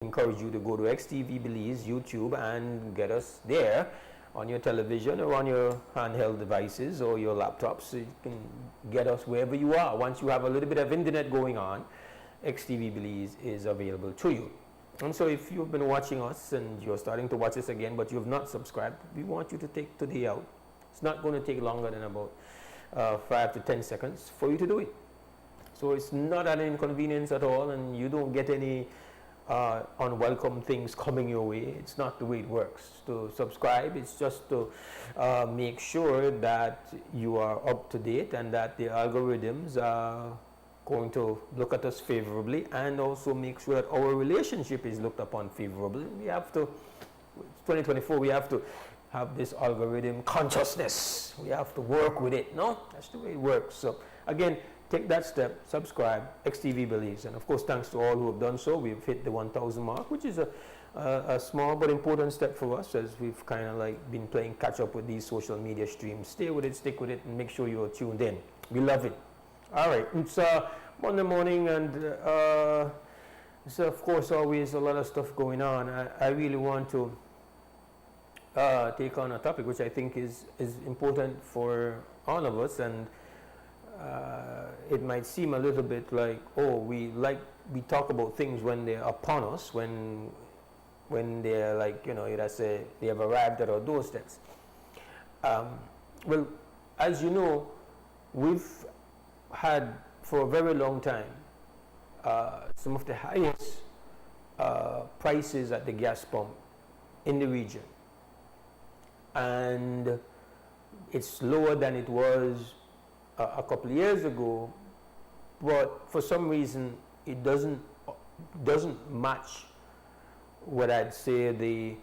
encourage you to go to XTV Belize YouTube and get us there on your television or on your handheld devices or your laptops, so you can get us wherever you are. Once you have a little bit of internet going on, XTV Belize is available to you. And so if you've been watching us and you're starting to watch us again but you have not subscribed, we want you to take today out. It's not going to take longer than about 5 to 10 seconds for you to do it. So it's not an inconvenience at all, and you don't get any unwelcome things coming your way. It's not the way it works. To subscribe, it's just to make sure that you are up to date and that the algorithms are going to look at us favorably, and also make sure that our relationship is looked upon favorably. We have to, 2024, we have to have this algorithm consciousness. We have to work with it, no? That's the way it works. So again, take that step, subscribe, XTV Belize. And of course, thanks to all who have done so. We've hit the 1,000 mark, which is a small but important step for us, as we've kind of like been playing catch up with these social media streams. Stay with it, stick with it, and make sure you're tuned in. We love it. All right, it's Monday morning, and so of course always a lot of stuff going on. I really want to take on a topic which I think is important for all of us, and it might seem a little bit like, oh, we talk about things when they're upon us, when they're like, you know, let's say they have arrived at our doorsteps. Well, as you know, we've had for a very long time some of the highest prices at the gas pump in the region, and it's lower than it was a couple of years ago, but for some reason it doesn't match what I'd say the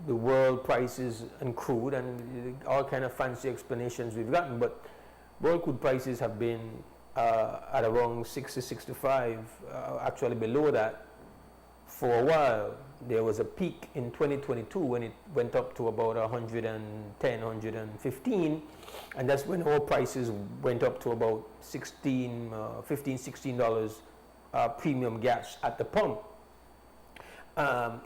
world prices and crude, and all kind of fancy explanations we've gotten. But world crude prices have been at around 60, 65, actually below that for a while. There was a peak in 2022 when it went up to about 110, 115, and that's when oil prices went up to about $15, $16 premium gas at the pump.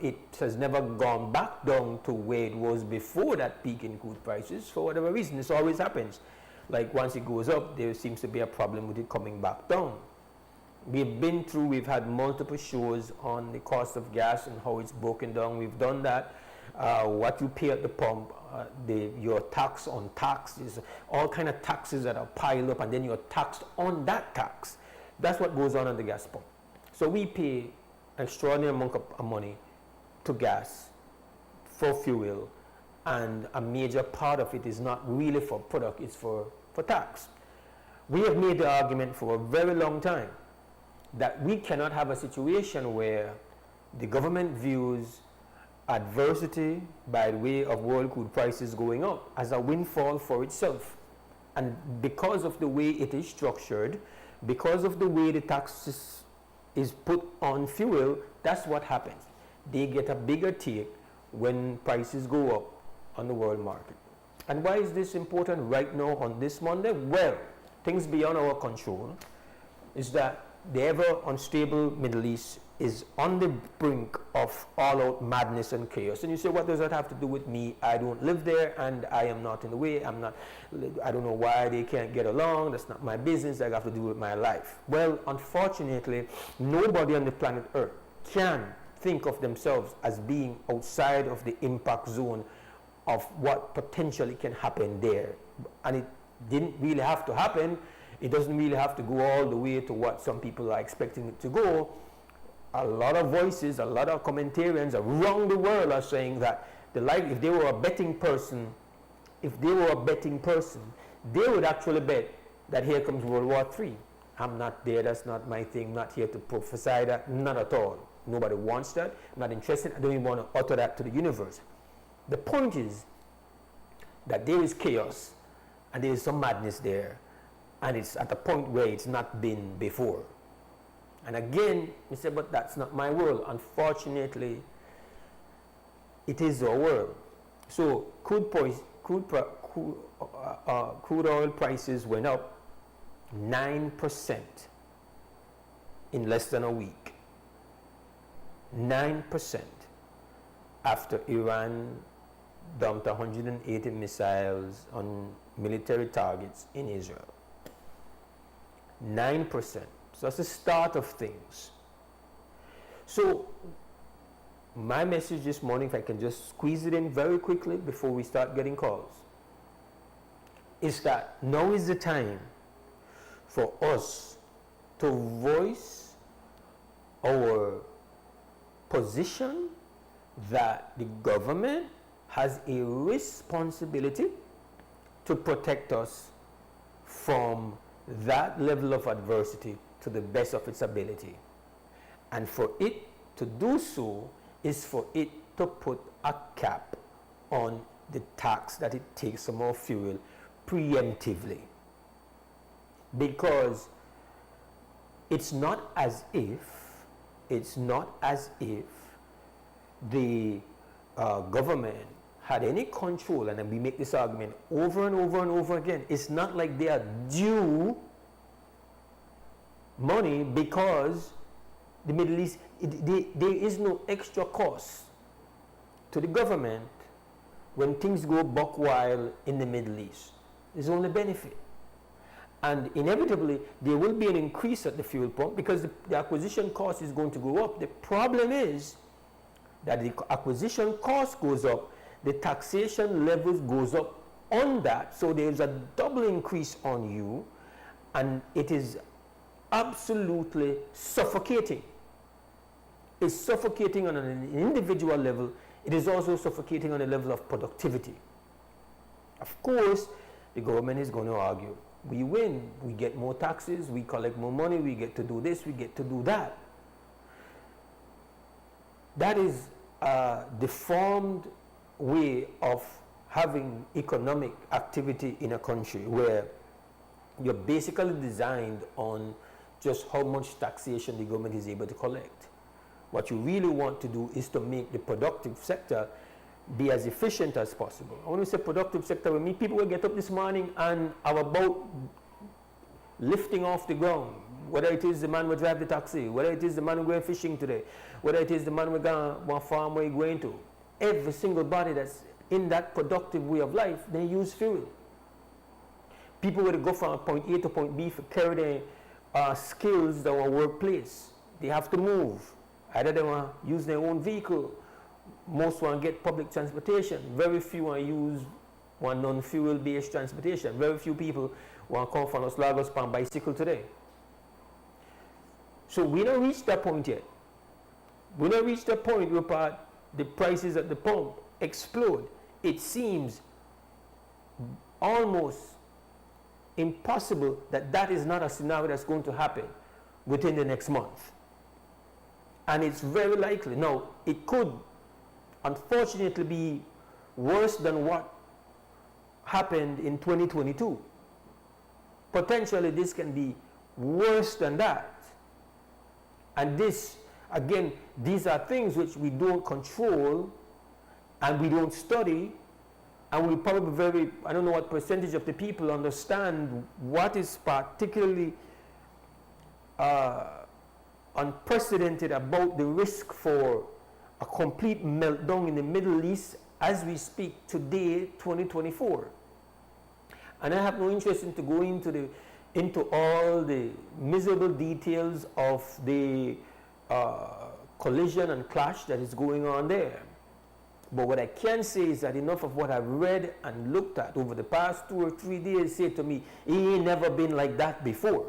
It has never gone back down to where it was before that peak in crude prices. For whatever reason, this always happens. Like once it goes up, there seems to be a problem with it coming back down. We've had multiple shows on the cost of gas and how it's broken down. We've done that. What you pay at the pump, your tax on tax, is all kind of taxes that are piled up, and then you're taxed on that tax. That's what goes on at the gas pump. So we pay an extraordinary amount of money to gas for fuel, and a major part of it is not really for product, it's for tax. We have made the argument for a very long time that we cannot have a situation where the government views adversity by way of world crude prices going up as a windfall for itself. And because of the way it is structured, because of the way the tax is put on fuel, that's what happens. They get a bigger take when prices go up on the world market. And why is this important right now on this Monday? Well, things beyond our control is that the ever unstable Middle East is on the brink of all-out madness and chaos. And you say, what does that have to do with me? I don't live there, and I am not in the way. I don't know why they can't get along. That's not my business. I have to do with my life. Well, unfortunately, nobody on the planet Earth can think of themselves as being outside of the impact zone of what potentially can happen there. And it didn't really have to happen. It doesn't really have to go all the way to what some people are expecting it to go. A lot of voices, a lot of commentarians around the world are saying that if they were a betting person, they would actually bet that here comes World War III. I'm not there, that's not my thing, I'm not here to prophesy that, not at all. Nobody wants that, I'm not interested, I don't even want to utter that to the universe. The point is that there is chaos and there is some madness there, and it's at a point where it's not been before. And again, you say, but that's not my world. Unfortunately, it is our world. So crude oil prices went up 9% in less than a week. 9% after Iran dumped 180 missiles on military targets in Israel. 9%. So that's the start of things. So my message this morning, if I can just squeeze it in very quickly before we start getting calls, is that now is the time for us to voice our position that the government has a responsibility to protect us from that level of adversity to the best of its ability. And for it to do so is for it to put a cap on the tax that it takes on more fuel preemptively. Because it's not as if the government had any control, and we make this argument over and over and over again. It's not like they are due money because the Middle East, there is no extra cost to the government when things go buck wild in the Middle East. There's only benefit. And inevitably, there will be an increase at the fuel pump because the acquisition cost is going to go up. The problem is that the acquisition cost goes up, the taxation levels goes up on that, so there's a double increase on you, and it is absolutely suffocating. It's suffocating on an individual level. It is also suffocating on a level of productivity. Of course, the government is going to argue. We win, we get more taxes, we collect more money, we get to do this, we get to do that. That is a deformed way of having economic activity in a country where you're basically designed on just how much taxation the government is able to collect. What you really want to do is to make the productive sector be as efficient as possible. When we say productive sector, we mean people will get up this morning and are about lifting off the ground, whether it is the man who drive the taxi, whether it is the man who going fishing today, whether it is the man who going one farm where he going to. Every single body that's in that productive way of life, they use fuel. People will go from point A to point B for carry their skills to our workplace. They have to move. Either they want to use their own vehicle. Most want to get public transportation. Very few want to use one non-fuel based transportation. Very few people want to come from Los Lagos on bicycle today. So we don't reach that point yet. We don't reach that point where the prices at the pump explode. It seems almost impossible that that is not a scenario that's going to happen within the next month. And it's very likely. Now, it could unfortunately be worse than what happened in 2022. Potentially, this can be worse than that. And this, again, these are things which we don't control and we don't study, and we probably I don't know what percentage of the people understand what is particularly unprecedented about the risk for a complete meltdown in the Middle East as we speak today, 2024. And I have no interest in to go into all the miserable details of the collision and clash that is going on there. But what I can say is that enough of what I've read and looked at over the past 2 or 3 days say to me, it ain't never been like that before.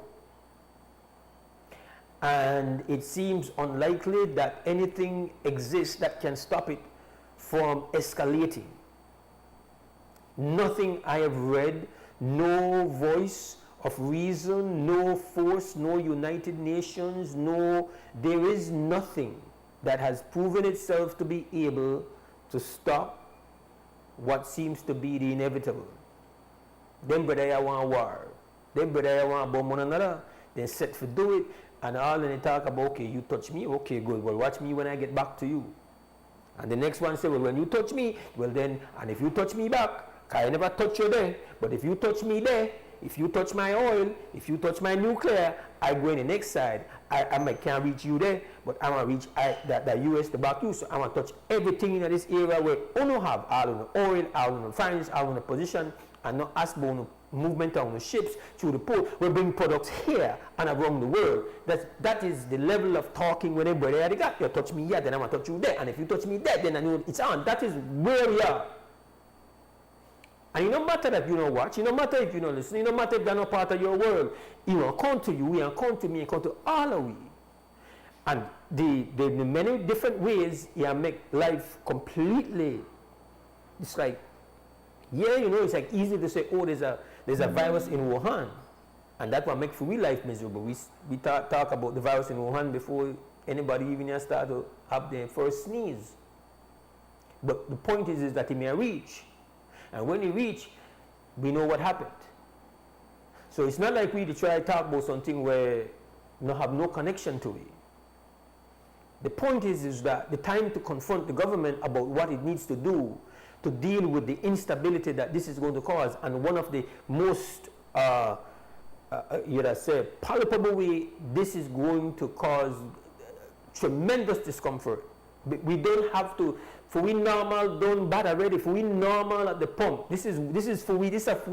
And it seems unlikely that anything exists that can stop it from escalating. Nothing I have read, no voice of reason, no force, no United Nations, there is nothing that has proven itself to be able to stop what seems to be the inevitable. Them brother want war. Them brother want bomb one another. They set for do it. And all they talk about, okay, you touch me, okay, good. Well, watch me when I get back to you. And the next one say, well, when you touch me, well then, and if you touch me back, I never touch you there, but if you touch me there, if you touch my oil, if you touch my nuclear, I go in the next side, I might can't reach you there, but I'm gonna reach the US to back you. So I'm gonna touch everything in this area where you have all on the oil, all on the finance, all on the position, and not ask about no movement on the ships through the port. We bring products here and around the world. That is the level of talking when everybody they got. You touch me here, then I'm gonna touch you there. And if you touch me there, then I know it's on. That is where we are. And it no matter that you don't watch, it no matter if you don't listen, it no matter if they're not part of your world, it will come to you, it will come to me, it will come to all of we. And the many different ways it make life completely, it's like, yeah, you know, it's like easy to say, oh, there's a virus in Wuhan. And that will make for real life miserable. We talk about the virus in Wuhan before anybody even has started to have their first sneeze. But the point is that it may reach. And when it reach, we know what happened. So it's not like we to try to talk about something where you have no connection to it. The point is that the time to confront the government about what it needs to do to deal with the instability that this is going to cause, and one of the most palpable way this is going to cause tremendous discomfort. We don't have to, for we normal done bad already, for we normal at the pump. This is for we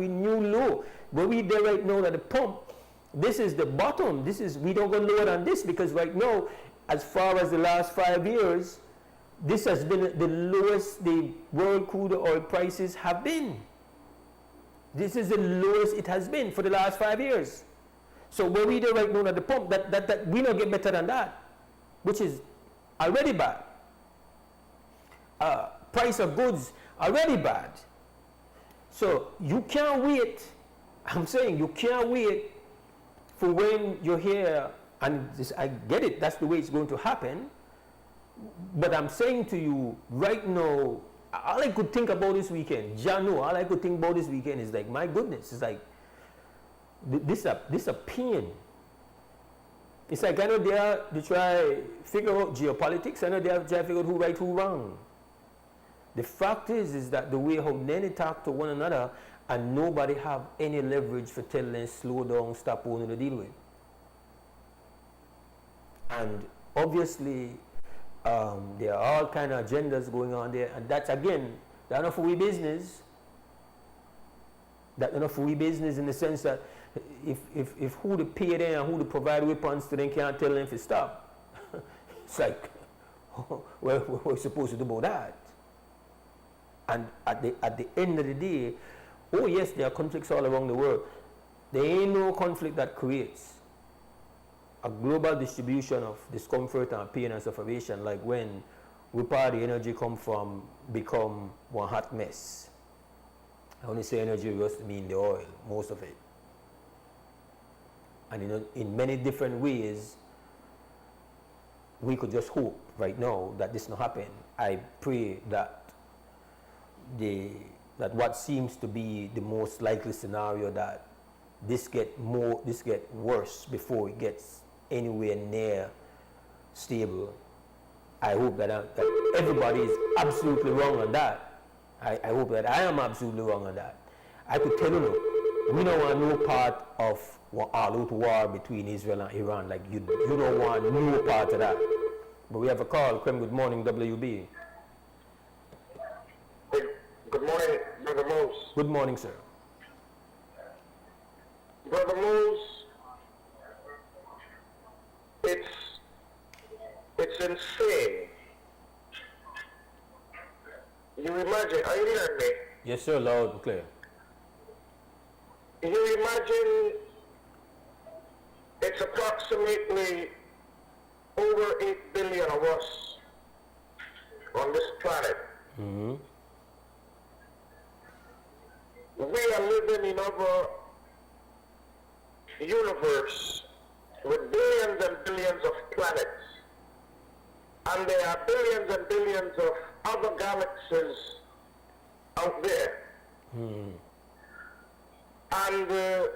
new low. Where we there right now at the pump, this is the bottom. We don't go lower than this, because right now, as far as the last 5 years, this has been the lowest the world crude oil prices have been. This is the lowest it has been for the last 5 years. So where we there right now at the pump, that we don't get better than that, which is already bad. Price of goods already bad. So you can't wait. I'm saying you can't wait for when you're here, and I get it, that's the way it's going to happen. But I'm saying to you right now, all I could think about this weekend, all I could think about this weekend is like, my goodness, it's like this a pain. It's like, I know they try figure out geopolitics. I know they have to try figure out who right, who wrong. The fact is that the way how many talk to one another, and nobody have any leverage for telling them slow down, stop owning to deal with. And obviously, there are all kind of agendas going on there, and that's again, that's not for we business. That's not for we business in the sense that if who to pay them and who to provide weapons to them can't tell them to stop. It's like, what we're supposed to do about that? And at the end of the day, oh yes, there are conflicts all around the world. There ain't no conflict that creates a global distribution of discomfort and pain and suffocation, like when we part the energy become one hot mess. I only say energy just mean the oil, most of it. And in many different ways, we could just hope right now that this not happen. I pray that that what seems to be the most likely scenario, that this get worse before it gets anywhere near stable. I hope that everybody is absolutely wrong on that. I hope that I am absolutely wrong on that. I could tell you, we don't want no part of all-out war between Israel and Iran. Like you don't want no part of that. But we have a call. Good morning, WUB. Good morning, Brother Mose. Good morning, sir. Brother Mose, it's insane. You imagine, are you hearing me? Yes, sir, loud and clear. You imagine it's approximately over 8 billion of us on this planet. Mm-hmm. We are living in our universe with billions and billions of planets. And there are billions and billions of other galaxies out there. Mm-hmm. And the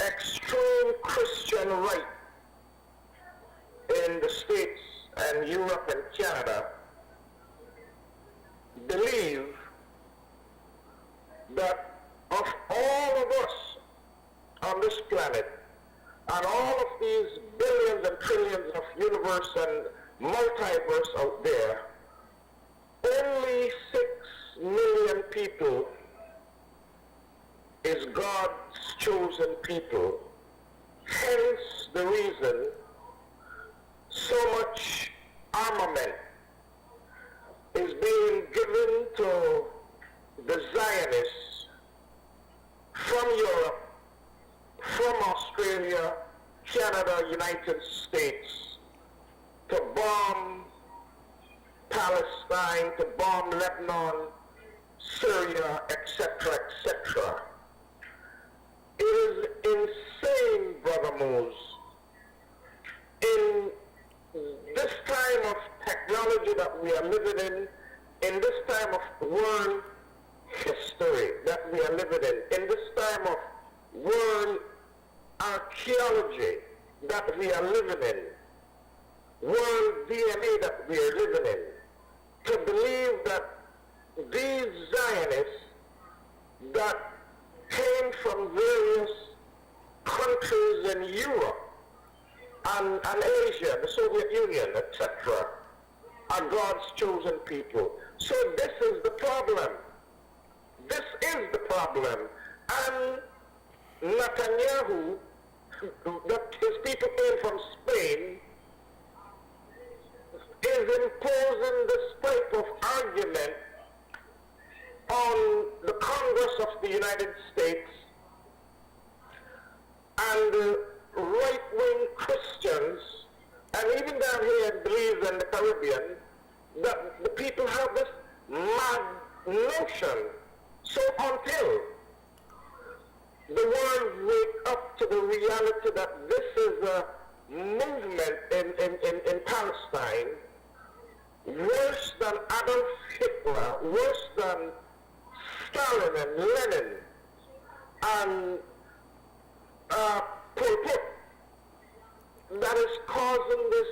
extreme Christian right in the States and Europe and Canada believe that of all of us on this planet, and all of these billions and trillions of universe and multiverse out there, only 6 million people is God's chosen people. Hence the reason so much armament is being given to the Zionists from Europe, from Australia, Canada, United States, to bomb Palestine, to bomb Lebanon, Syria, etc., etc. It is insane, Brother Mose. In this time of technology that we are living in this time of world history that we are living in this time of world archaeology that we are living in, world DNA that we are living in, to believe that these Zionists that came from various countries in Europe and Asia, the Soviet Union, etc., are God's chosen people. So this is the problem. This is the problem. And Netanyahu, that his people came from Spain, is imposing this type of argument on the Congress of the United States and the right-wing Christians, and even down here in Belize and the Caribbean, that the people have this mad notion. So until the world wake up to the reality that this is a movement in Palestine, worse than Adolf Hitler, worse than Stalin and Lenin, and Pol Pot, that is causing this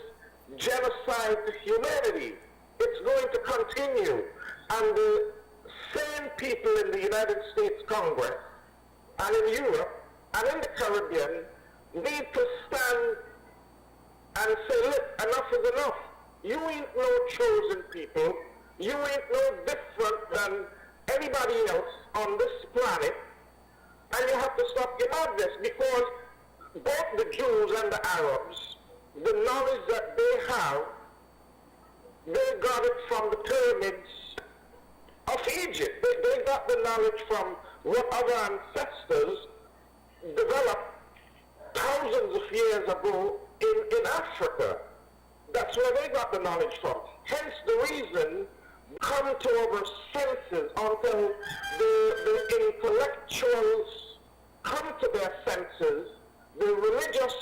genocide to humanity. It's going to continue. And the same people in the United States Congress and in Europe and in the Caribbean need to stand and say, look, enough is enough. You ain't no chosen people. You ain't no different than anybody else on this planet. And you have to stop your madness, because both the Jews and the Arabs, the knowledge that they have, they got it from the pyramids of Egypt. They got the knowledge from what other ancestors developed thousands of years ago in Africa. That's where they got the knowledge from. Hence the reason, come to our senses until the intellectuals come to their senses, the religious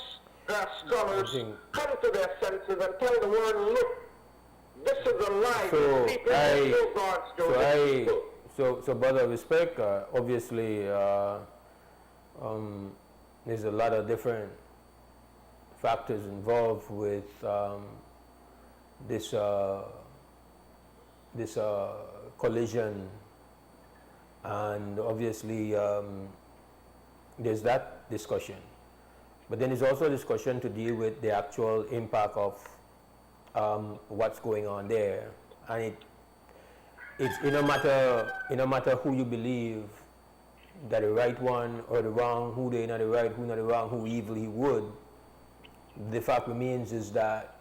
scholars come to their senses and tell the world, look, this is a lie. So brother, respect, obviously there's a lot of different factors involved with this collision, and obviously there's that discussion, but then there's also a discussion to deal with the actual impact of what's going on there, and it's no matter who you believe, that the right one or the wrong, who they not the right, who not the wrong, who evil, he would. The fact remains is that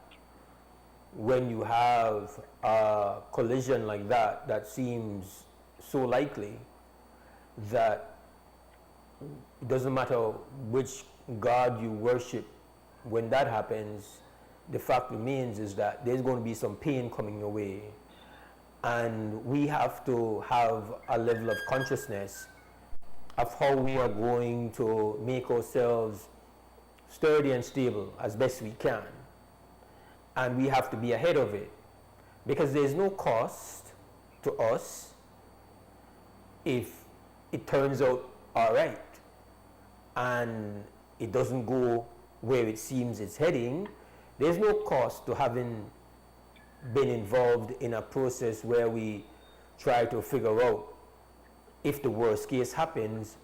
when you have a collision like that, that seems so likely, that it doesn't matter which God you worship, when that happens, the fact remains is that there's going to be some pain coming your way. And we have to have a level of consciousness of how we are going to make ourselves sturdy and stable as best we can. And we have to be ahead of it, because there's no cost to us if it turns out all right and it doesn't go where it seems it's heading. There's no cost to having been involved in a process where we try to figure out, if the worst case happens,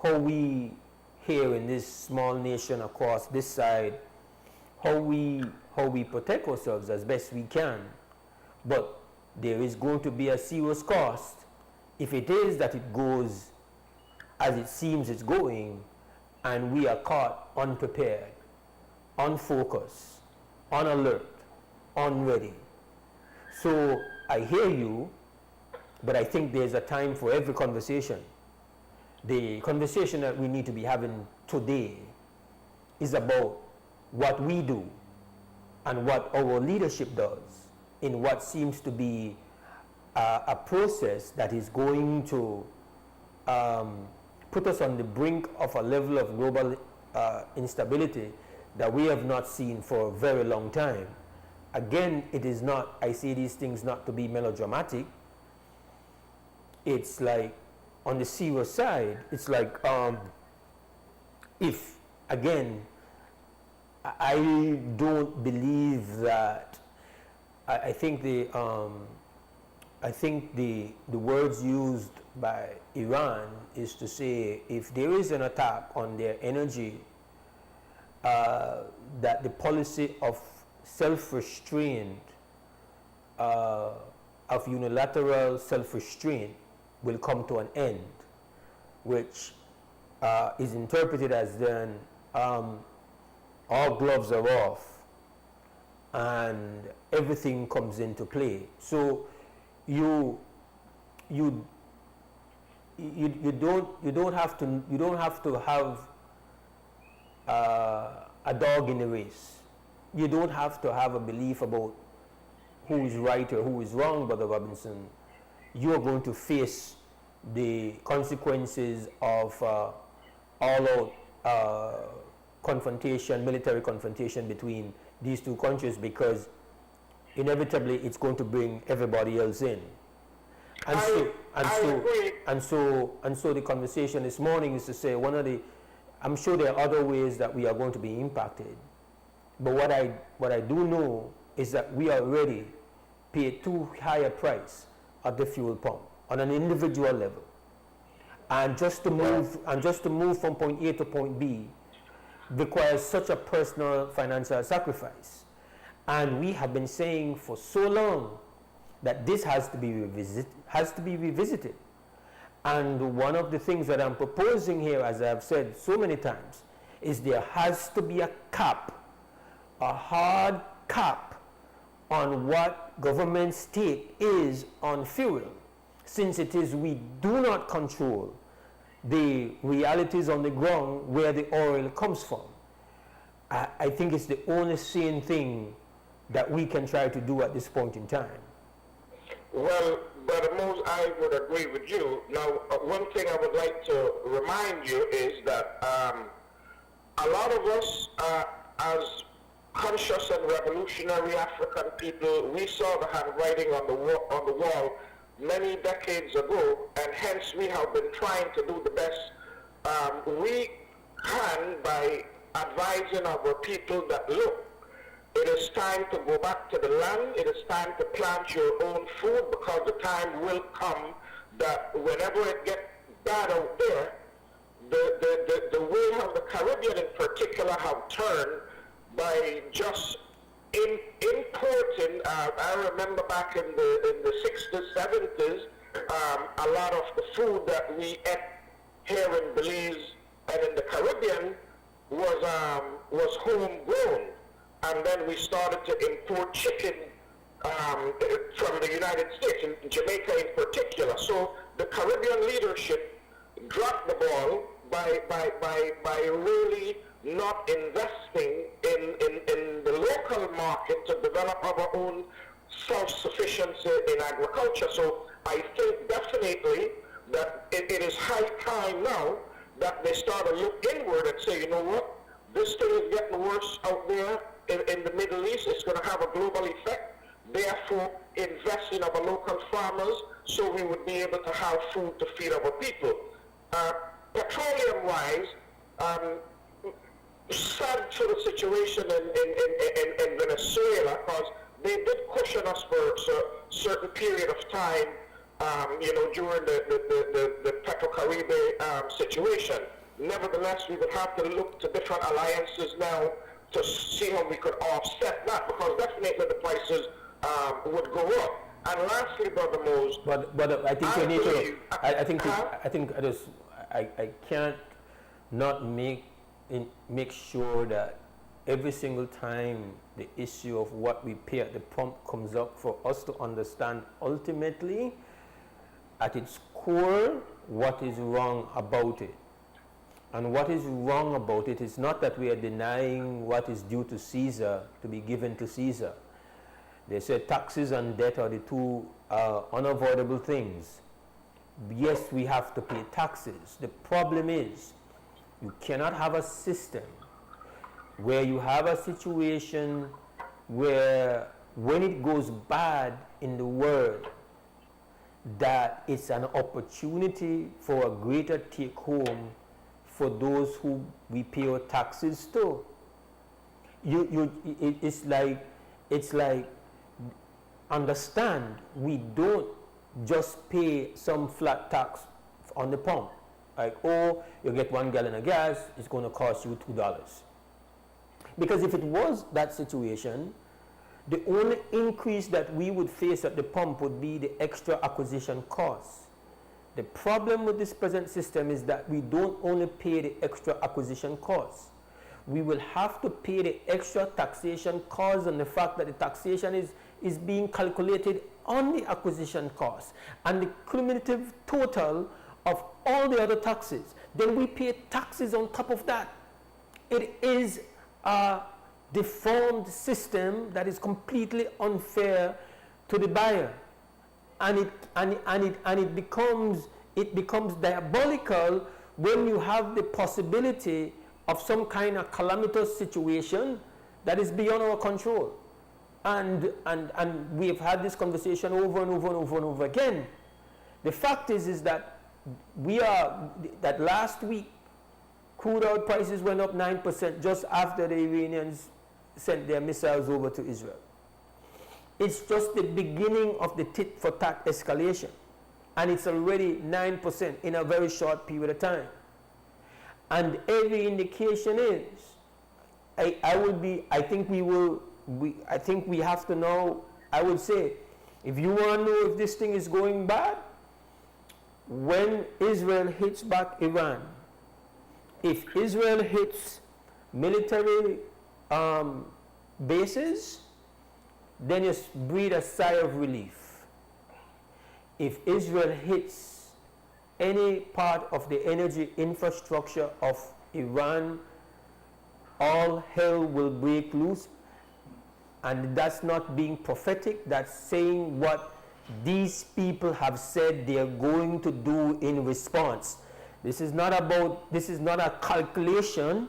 how we here in this small nation across this side, how we protect ourselves as best we can. But there is going to be a serious cost if it is that it goes as it seems it's going, and we are caught unprepared, unfocused, unalert, unready. So I hear you, but I think there's a time for every conversation. The conversation that we need to be having today is about what we do and what our leadership does in what seems to be a process that is going to put us on the brink of a level of global instability that we have not seen for a very long time. Again, it is not, I say these things not to be melodramatic. It's like, on the serious side, it's like, if, again, I don't believe that, I think the words used by Iran is to say, if there is an attack on their energy, that the policy of self-restraint, of unilateral self-restraint will come to an end, which is interpreted as then all gloves are off and everything comes into play. So you don't have to have a dog in the race. You don't have to have a belief about who is right or who is wrong, Brother Robinson. You are going to face the consequences of all-out confrontation, military confrontation between these two countries, because inevitably it's going to bring everybody else in. And so the conversation this morning is to say, I'm sure there are other ways that we are going to be impacted, but what I do know is that we already paid too high a price at the fuel pump on an individual level, and just to move from point A to point B requires such a personal financial sacrifice. And we have been saying for so long that this has to be revisited. And one of the things that I'm proposing here, as I've said so many times, is there has to be a cap, a hard cap on what government's take is on fuel, since it is we do not control the realities on the ground where the oil comes from. I think it's the only sane thing that we can try to do at this point in time. Well, Brother Mose, I would agree with you. Now, one thing I would like to remind you is that a lot of us, as conscious and revolutionary African people, we saw the handwriting on the wall many decades ago, and hence we have been trying to do the best we can by advising our people that, look, it is time to go back to the land, it is time to plant your own food, because the time will come that whenever it gets bad out there, the way how the Caribbean in particular have turned by just importing, I remember back in the 60s, 70s, a lot of the food that we ate here in Belize and in the Caribbean was homegrown. And then we started to import chicken from the United States, in Jamaica in particular. So the Caribbean leadership dropped the ball by really not investing in the local market to develop our own self-sufficiency in agriculture. So I think definitely that it is high time now that they start to look inward and say, you know what, this thing is getting worse out there in the Middle East. It's going to have a global effect. Therefore, invest in our local farmers so we would be able to have food to feed our people. Petroleum-wise, sad to the situation in Venezuela, because they did cushion us for a certain period of time, during the Petrocaribe situation. nevertheless, we would have to look to different alliances now to see how we could offset that, because definitely the prices would go up. And lastly, Brother Mose, but I think we need to. I can't not make sure that every single time the issue of what we pay at the pump comes up, for us to understand ultimately at its core what is wrong about it. And what is wrong about it is not that we are denying what is due to Caesar to be given to Caesar. They say taxes and debt are the two unavoidable things. Yes, we have to pay taxes. The problem is you cannot have a system where you have a situation where when it goes bad in the world, that it's an opportunity for a greater take home for those who we pay our taxes to. It's like understand, we don't just pay some flat tax on the pump. Like, oh, you get 1 gallon of gas, it's going to cost you $2. Because if it was that situation, the only increase that we would face at the pump would be the extra acquisition costs. The problem with this present system is that we don't only pay the extra acquisition costs. We will have to pay the extra taxation costs, and the fact that the taxation is being calculated on the acquisition costs and the cumulative total of all the other taxes. Then we pay taxes on top of that. It is a deformed system that is completely unfair to the buyer, and it becomes diabolical when you have the possibility of some kind of calamitous situation that is beyond our control. And we have had this conversation over and over and over and over again. The fact is that that last week crude oil prices went up 9% just after the Iranians sent their missiles over to Israel. It's just the beginning of the tit-for-tat escalation, and it's already 9% in a very short period of time. And every indication is, I think we have to know, I would say, if you want to know if this thing is going bad, when Israel hits back Iran, if Israel hits military bases, then you breathe a sigh of relief. If Israel hits any part of the energy infrastructure of Iran, all hell will break loose. And that's not being prophetic, that's saying what these people have said they are going to do in response. This is not a calculation.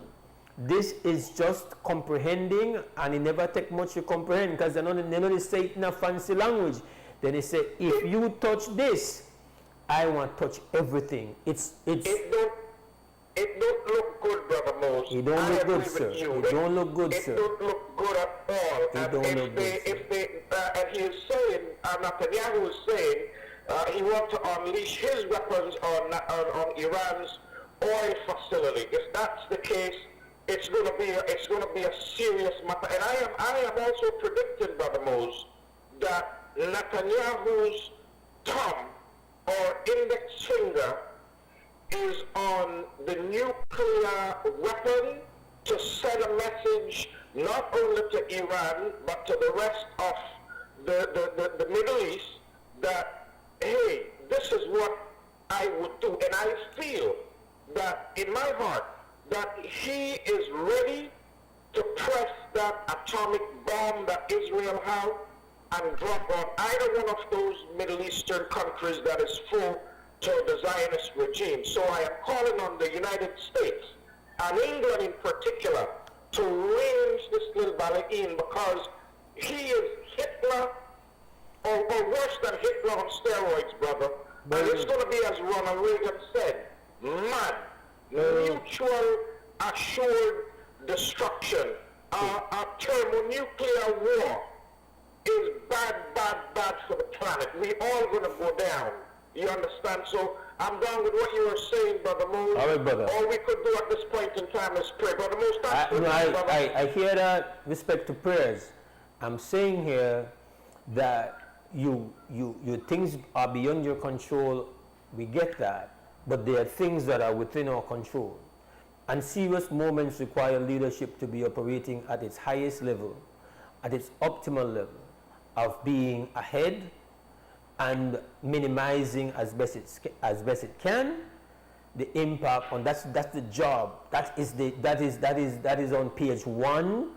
This is just comprehending, and it never takes much to comprehend, because they don't say it in a fancy language. Then they say, if you touch this, I want to touch everything. It don't look good, Brother Mose. It don't look good, sir. It don't look good, sir. It don't look good at all. It don't look good, and he is saying, Netanyahu is saying, he wants to unleash his weapons on Iran's oil facility. If that's the case, it's going to be a serious matter. And I am also predicting, Brother Mose, that Netanyahu's thumb or index finger is on the nuclear weapon to send a message not only to Iran but to the rest of the Middle East that, hey, this is what I would do. And I feel that in my heart that he is ready to press that atomic bomb that Israel has and drop on either one of those Middle Eastern countries that is full to the Zionist regime. So I am calling on the United States and England in particular to range this little bally in, because he is Hitler, or worse than Hitler on steroids, brother. And it's going to be, as Ronald Reagan said, mad, mutual assured destruction. A thermonuclear war is bad for the planet. We all going to go down. You understand? So I'm down with what you were saying, Brother Mose. All right, brother. All we could do at this point in time is pray. Brother Mose, I, thanks for no, that, brother. I hear that respect to prayers. I'm saying here that you things are beyond your control. We get that, but there are things that are within our control. And serious moments require leadership to be operating at its highest level, at its optimal level of being ahead and minimizing as best it can the impact on that's the job. That is on page 1,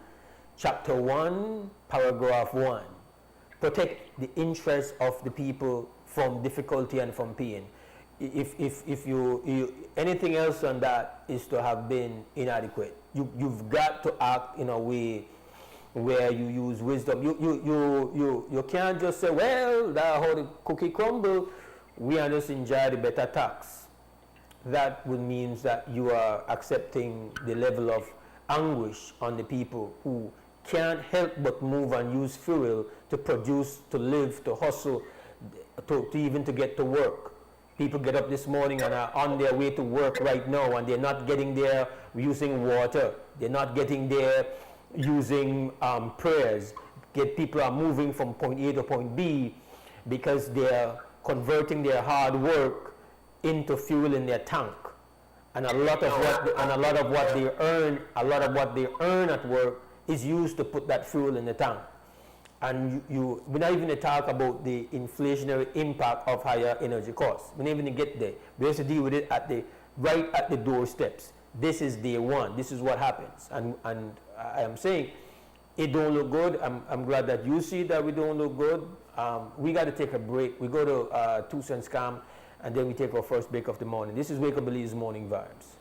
chapter 1, paragraph 1. Protect the interests of the people from difficulty and from pain. If you anything else on that is to have been inadequate. You've got to act in a way where you use wisdom. You can't just say, well, that's how the cookie crumble, we are just enjoy the better tax. That would mean that you are accepting the level of anguish on the people who can't help but move and use fuel to produce, to live, to hustle, to even to get to work. People get up this morning and are on their way to work right now, and they're not getting there using water. They're not getting there using prayers. People are moving from point A to point B because they're converting their hard work into fuel in their tank. And a lot of what they earn at work is used to put that fuel in the tank. And we're not even to talk about the inflationary impact of higher energy costs. We're not even to get there. We have to deal with it right at the doorsteps. This is day one. This is what happens. And I am saying it don't look good. I'm glad that you see that we don't look good. We got to take a break. We go to 2 Cents Scam, and then we take our first break of the morning. This is Wake Up Belize's Morning Vibes.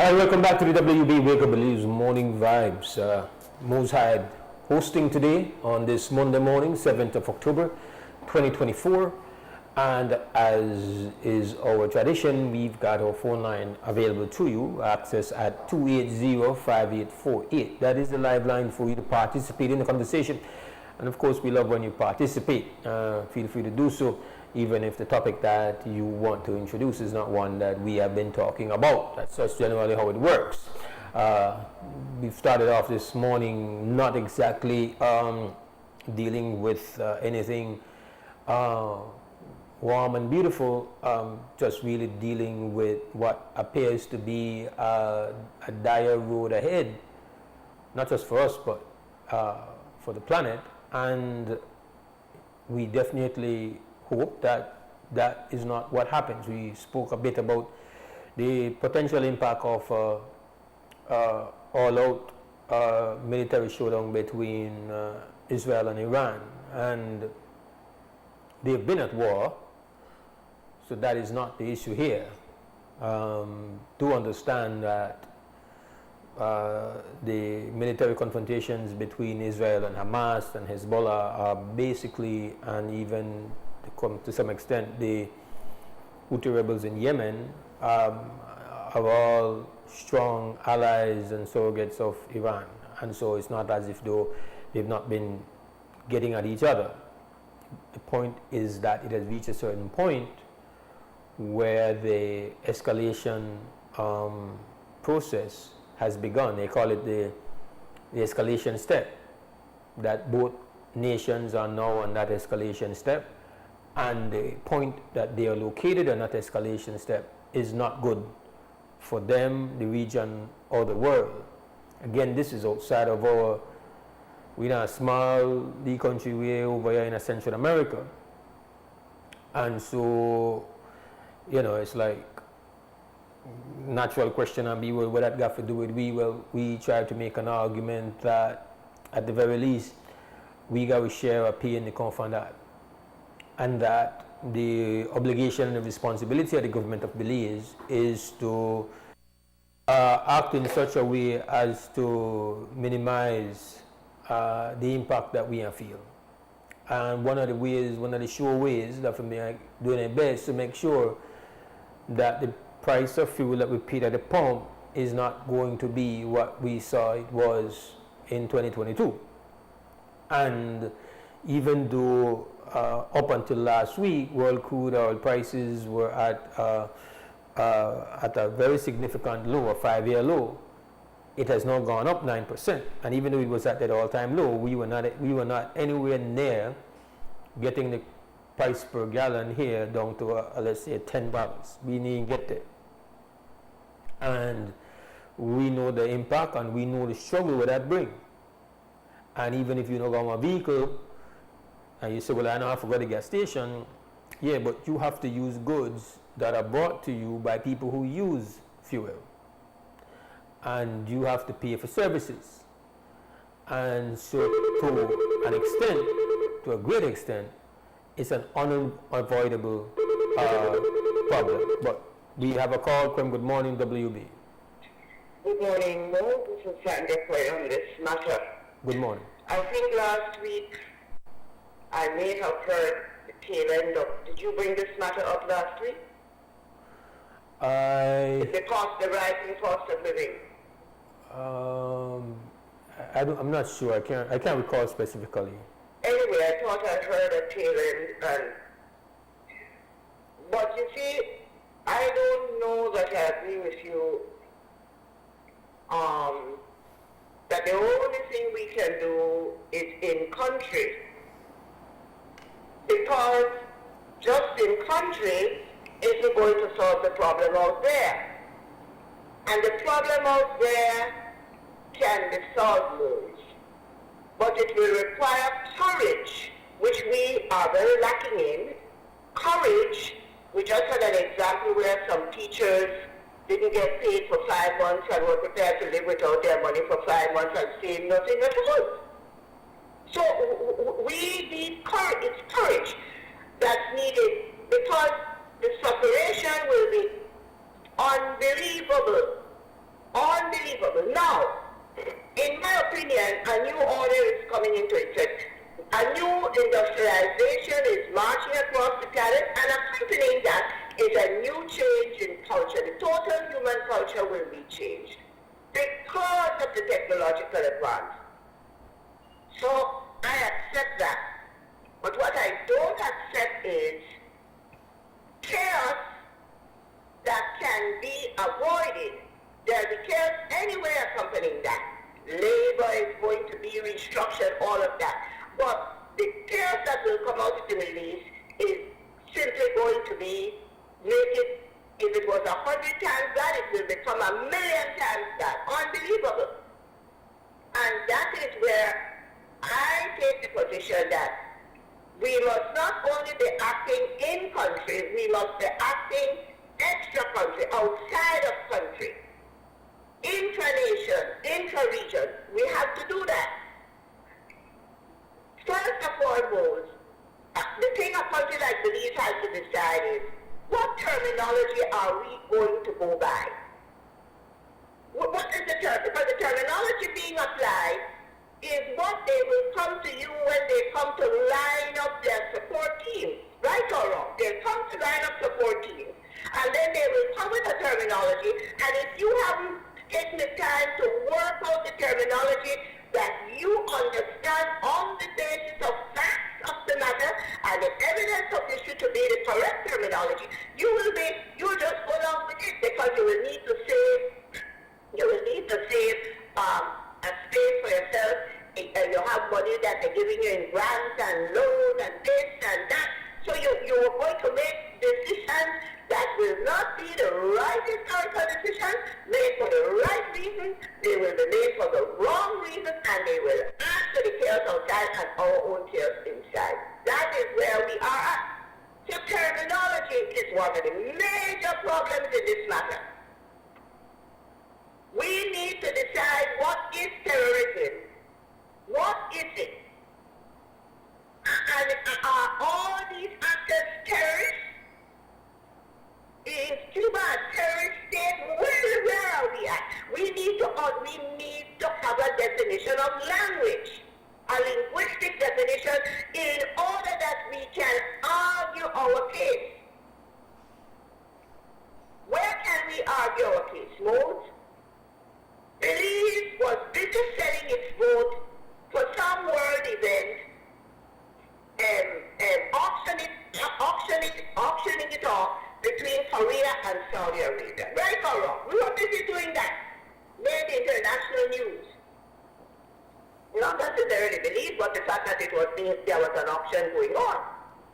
Hi, welcome back to the WB Wake Up Believes Morning Vibes. Mose Hyde hosting today on this Monday morning, 7th of October, 2024. And as is our tradition, we've got our phone line available to you. Access at 280-5848. That is the live line for you to participate in the conversation. And of course, we love when you participate. Feel free to do so, even if the topic that you want to introduce is not one that we have been talking about. That's generally how it works. We've started off this morning not exactly dealing with anything warm and beautiful, just really dealing with what appears to be a dire road ahead, not just for us, but for the planet. And we definitely hope that that is not what happens. We spoke a bit about the potential impact of all-out military showdown between Israel and Iran, and they've been at war, so that is not the issue here. Do understand that the military confrontations between Israel and Hamas and Hezbollah are basically, and even to some extent, the Houthi rebels in Yemen are all strong allies and surrogates of Iran. And so it's not as if though they've not been getting at each other. The point is that it has reached a certain point where the escalation process has begun. They call it the escalation step, that both nations are now on that escalation step, and the point that they are located on that escalation step is not good for them, the region, or the world. Again, this is outside of we're in a small country way over here in Central America. And so, it's like natural question and be, well, what that got to do with we? Well, we try to make an argument that at the very least, we got to share a pay in the come from that. And that the obligation and the responsibility of the government of Belize is to act in such a way as to minimize the impact that we feel. And one of the sure ways that we are doing our best to make sure that the price of fuel that we paid at the pump is not going to be what we saw it was in 2022. And even though up until last week, world crude oil prices were at a very significant low, a 5-year low, it has now gone up 9%. And even though it was at that all-time low, we were not anywhere near getting the price per gallon here down to let's say $10. We didn't get there. And we know the impact and we know the struggle what that brings. And even if you don't go on a vehicle and you say, well, I know I forgot the gas station, yeah, but you have to use goods that are brought to you by people who use fuel. And you have to pay for services. And so to an extent, to a great extent, it's an unavoidable problem. But we have a call from Good Morning WB. Good morning, Mo. This is Sandra on this matter. Good morning. I think last week I may have heard the tail end of. Did you bring this matter up last week? The rising cost of living. I'm not sure. I can't recall specifically. Anyway, I thought I heard a tail end, but you see, I don't know that I agree with you. That the only thing we can do is in country, because just in country isn't going to solve the problem out there. And the problem out there can be solved, but it will require courage, which we are very lacking in. Courage, we just had an example where some teachers didn't get paid for 5 months and were prepared to live without their money for 5 months and say nothing at all. So we need courage. It's courage that's needed, because the separation will be unbelievable. A new industrialization is marching across the planet, and accompanying that is a new change in culture. The total human culture will be changed because of the technological advance. So I accept that. But what I don't accept is chaos that can be avoided. There'll be chaos anywhere accompanying that. Labor is going to be restructured, all of that. But the chaos that will come out of the Middle East is simply going to be, make it, if it was 100 times that, it will become 1,000,000 times that. Unbelievable. And that is where I take the position that we must not only be acting in country, we must be acting extra country, outside of country, intra-nation, intra-region. We have to do that. First of all, Mose, the thing a country like Belize has to decide is, what terminology are we going to go by? What is the term? Because the terminology being applied is what they will come to you when they come to line up their support teams, right or wrong. They'll come to line up support teams, and then they will come with a terminology, and if you haven't taken the time to work out the terminology that you understand on the basis of facts of the matter and the evidence of the issue to be the correct terminology, you'll just go along with it, because you will need to save a space for yourself. You have money that they're giving you in grants and loans and this and that. So you're going to make decisions that will not be the right historical decisions, made for the right reasons. They will be made for the wrong reasons, and they will add to the chaos outside and our own chaos inside. That is where we are at. So terminology is one of the major problems in this matter. We need to decide what is terrorism. What is it? And are all these actors terrorists? Is Cuba a terrorist state? Where are we at? We need to have a definition of language, a linguistic definition, in order that we can argue our case. Where can we argue our case? Mose? Belize was busy selling its vote for some world event, auctioning it off between Korea and Saudi Arabia. Right or wrong? We were busy doing that. Made international news. Not necessarily Belize, but the fact that there was an auction going on.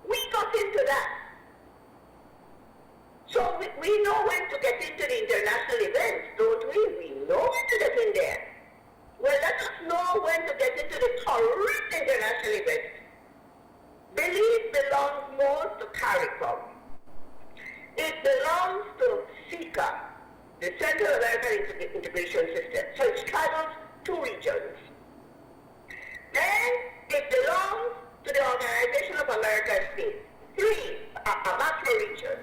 We got into that. So we know when to get into the international events, don't we? We know when to get in there. Well, let us know when to get into the correct international events. Belize belongs more to CARICOM. It belongs to SICA, the Central American Integration System. So it straddles two regions. Then it belongs to the Organization of American States, a macro region.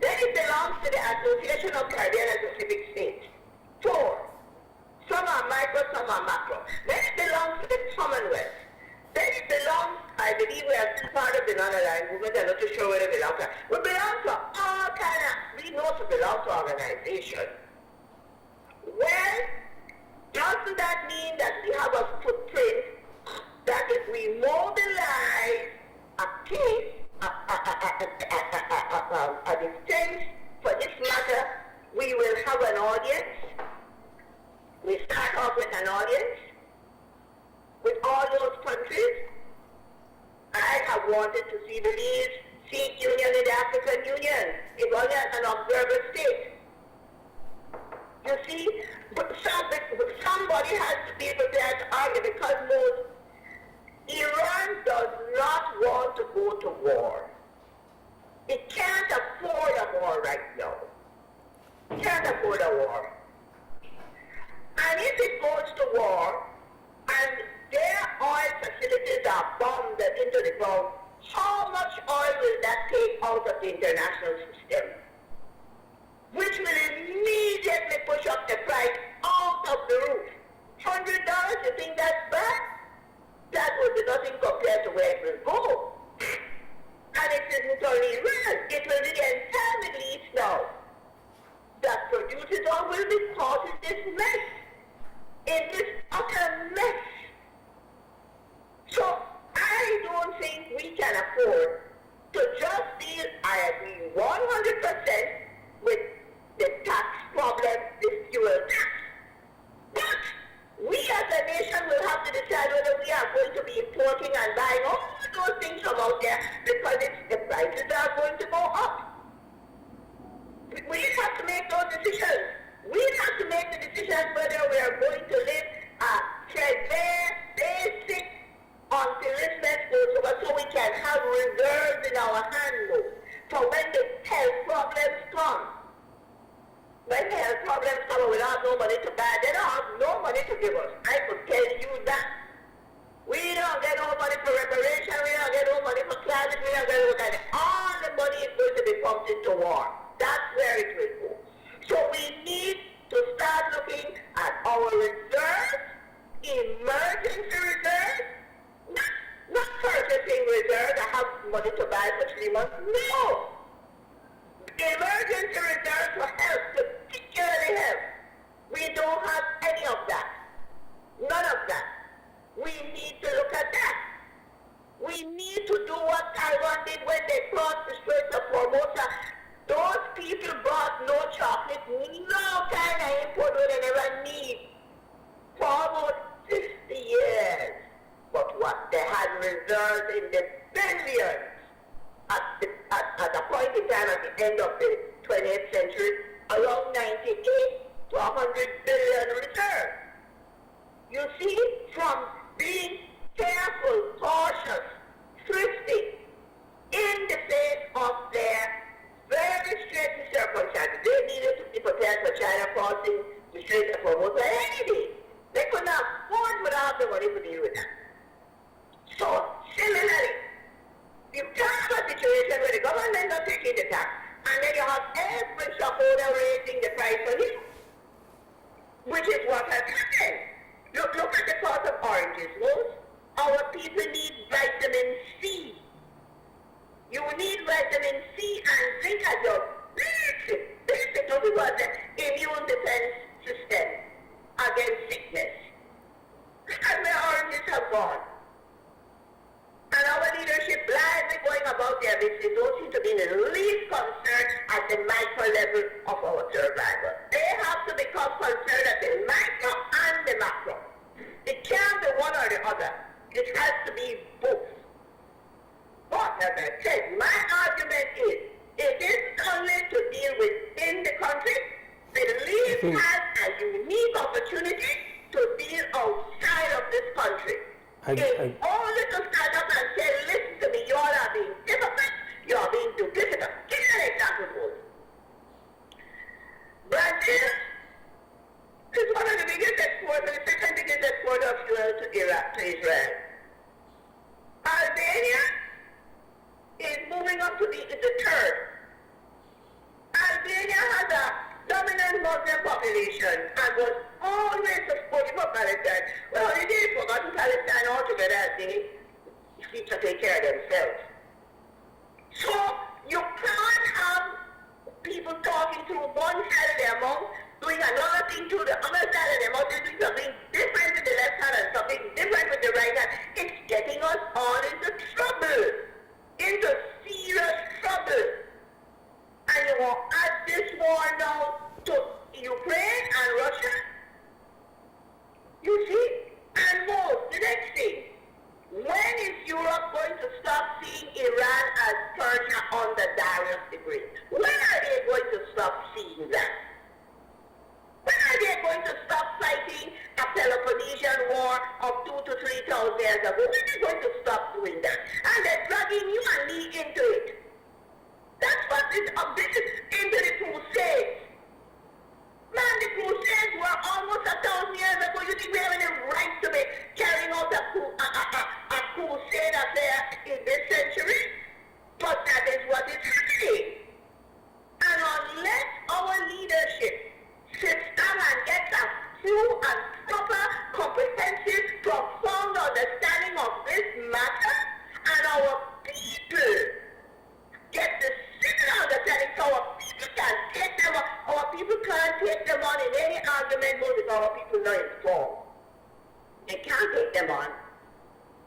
Then it belongs to the Association of Caribbean and Pacific States, 4. Some are micro, some are macro. Then it belongs to the Commonwealth. Then it belongs, I believe we are still part of the non-aligned movement. I'm not too sure where it belongs to. We belong to all kind of, we know to belong to organizations. Well, doesn't that mean that we have a footprint that if we mobilize a case, a defense for this matter, we will have an audience? We start off with an audience with all those countries. I have wanted to see Belize seek union in the African Union, if only as an observer state. You see, but somebody has to be prepared to argue, because Iran does not want to go to war. It can't afford a war right now. It can't afford a war. And if it goes to war, and their oil facilities are bombed into the ground, how much oil will that take out of the international system? Which will immediately push up the price out of the roof. $100, you think that's bad? That would be nothing compared to money to buy for 3 months. No. Emergency reserves for health, particularly health. We don't have any of that. None of that. We need to look at that. We need to do what Taiwan did when they crossed the Straits of Formosa. Those people brought no chocolate, no kind of import that they never need for almost 60 years. But what they had reserves in the billions at a point in time at the end of the 20th century, around 98 to 100 billion reserves. You see, from being careful, cautious, thrifty, in the face of their very straitened circumstances. They needed to be prepared for China crossing the Strait of Formosa any day. They could not afford without the money to deal with that. So, similarly, you can have a situation where the government is taking the tax, and then you have every shopholder raising the price for you, which is what has happened. Look at the cost of oranges, Mose. Our people need vitamin C. You need vitamin C and zinc as your basic of the immune defense system against sickness. Look at where oranges have gone. And our leadership blindly going about their business don't seem to be in the least concerned at the micro level of our survival. They have to become concerned at the micro and the macro. It can't be one or the other. It has to be both. But as I said, my argument is, it isn't only to deal within the country. The league has a unique opportunity to deal outside of this country. It's only to stand up and say, listen to me, you all are being hypocrites, you are being duplicitous. Give me an example, Mose. Brazil is one of the biggest exporters, the second biggest exporter of fuel to Israel. Albania is moving up to the third. Albania has a dominant Muslim population and was always supportive of Palestine. Well, they've forgotten Palestine altogether as they seek to take care of themselves. So, you can't have people talking through one side of their mouth, doing another thing to the other side of their mouth, doing something different with the left hand and something different with the right hand. It's getting us all into trouble, into serious trouble. And you will add this war now to Ukraine and Russia. You see? And more, the next thing. When is Europe going to stop seeing Iran as Persia on the Darius degree? When are they going to stop seeing that? When are they going to stop fighting a Peloponnesian war of 2,000 to 3,000 years ago? When are they going to stop doing that? And they're dragging you and me into it. That's what this into the Crusades. Man, the Crusades were almost 1,000 years ago. You think we have any right to be carrying out a crusade affair in this century? But that is what is happening. And unless our leadership sits down and gets a full and proper, comprehensive, profound understanding of this matter, and our people get the similar understanding so our people can take them on. Our people can't take them on in any argument because our people not informed. They can't take them on.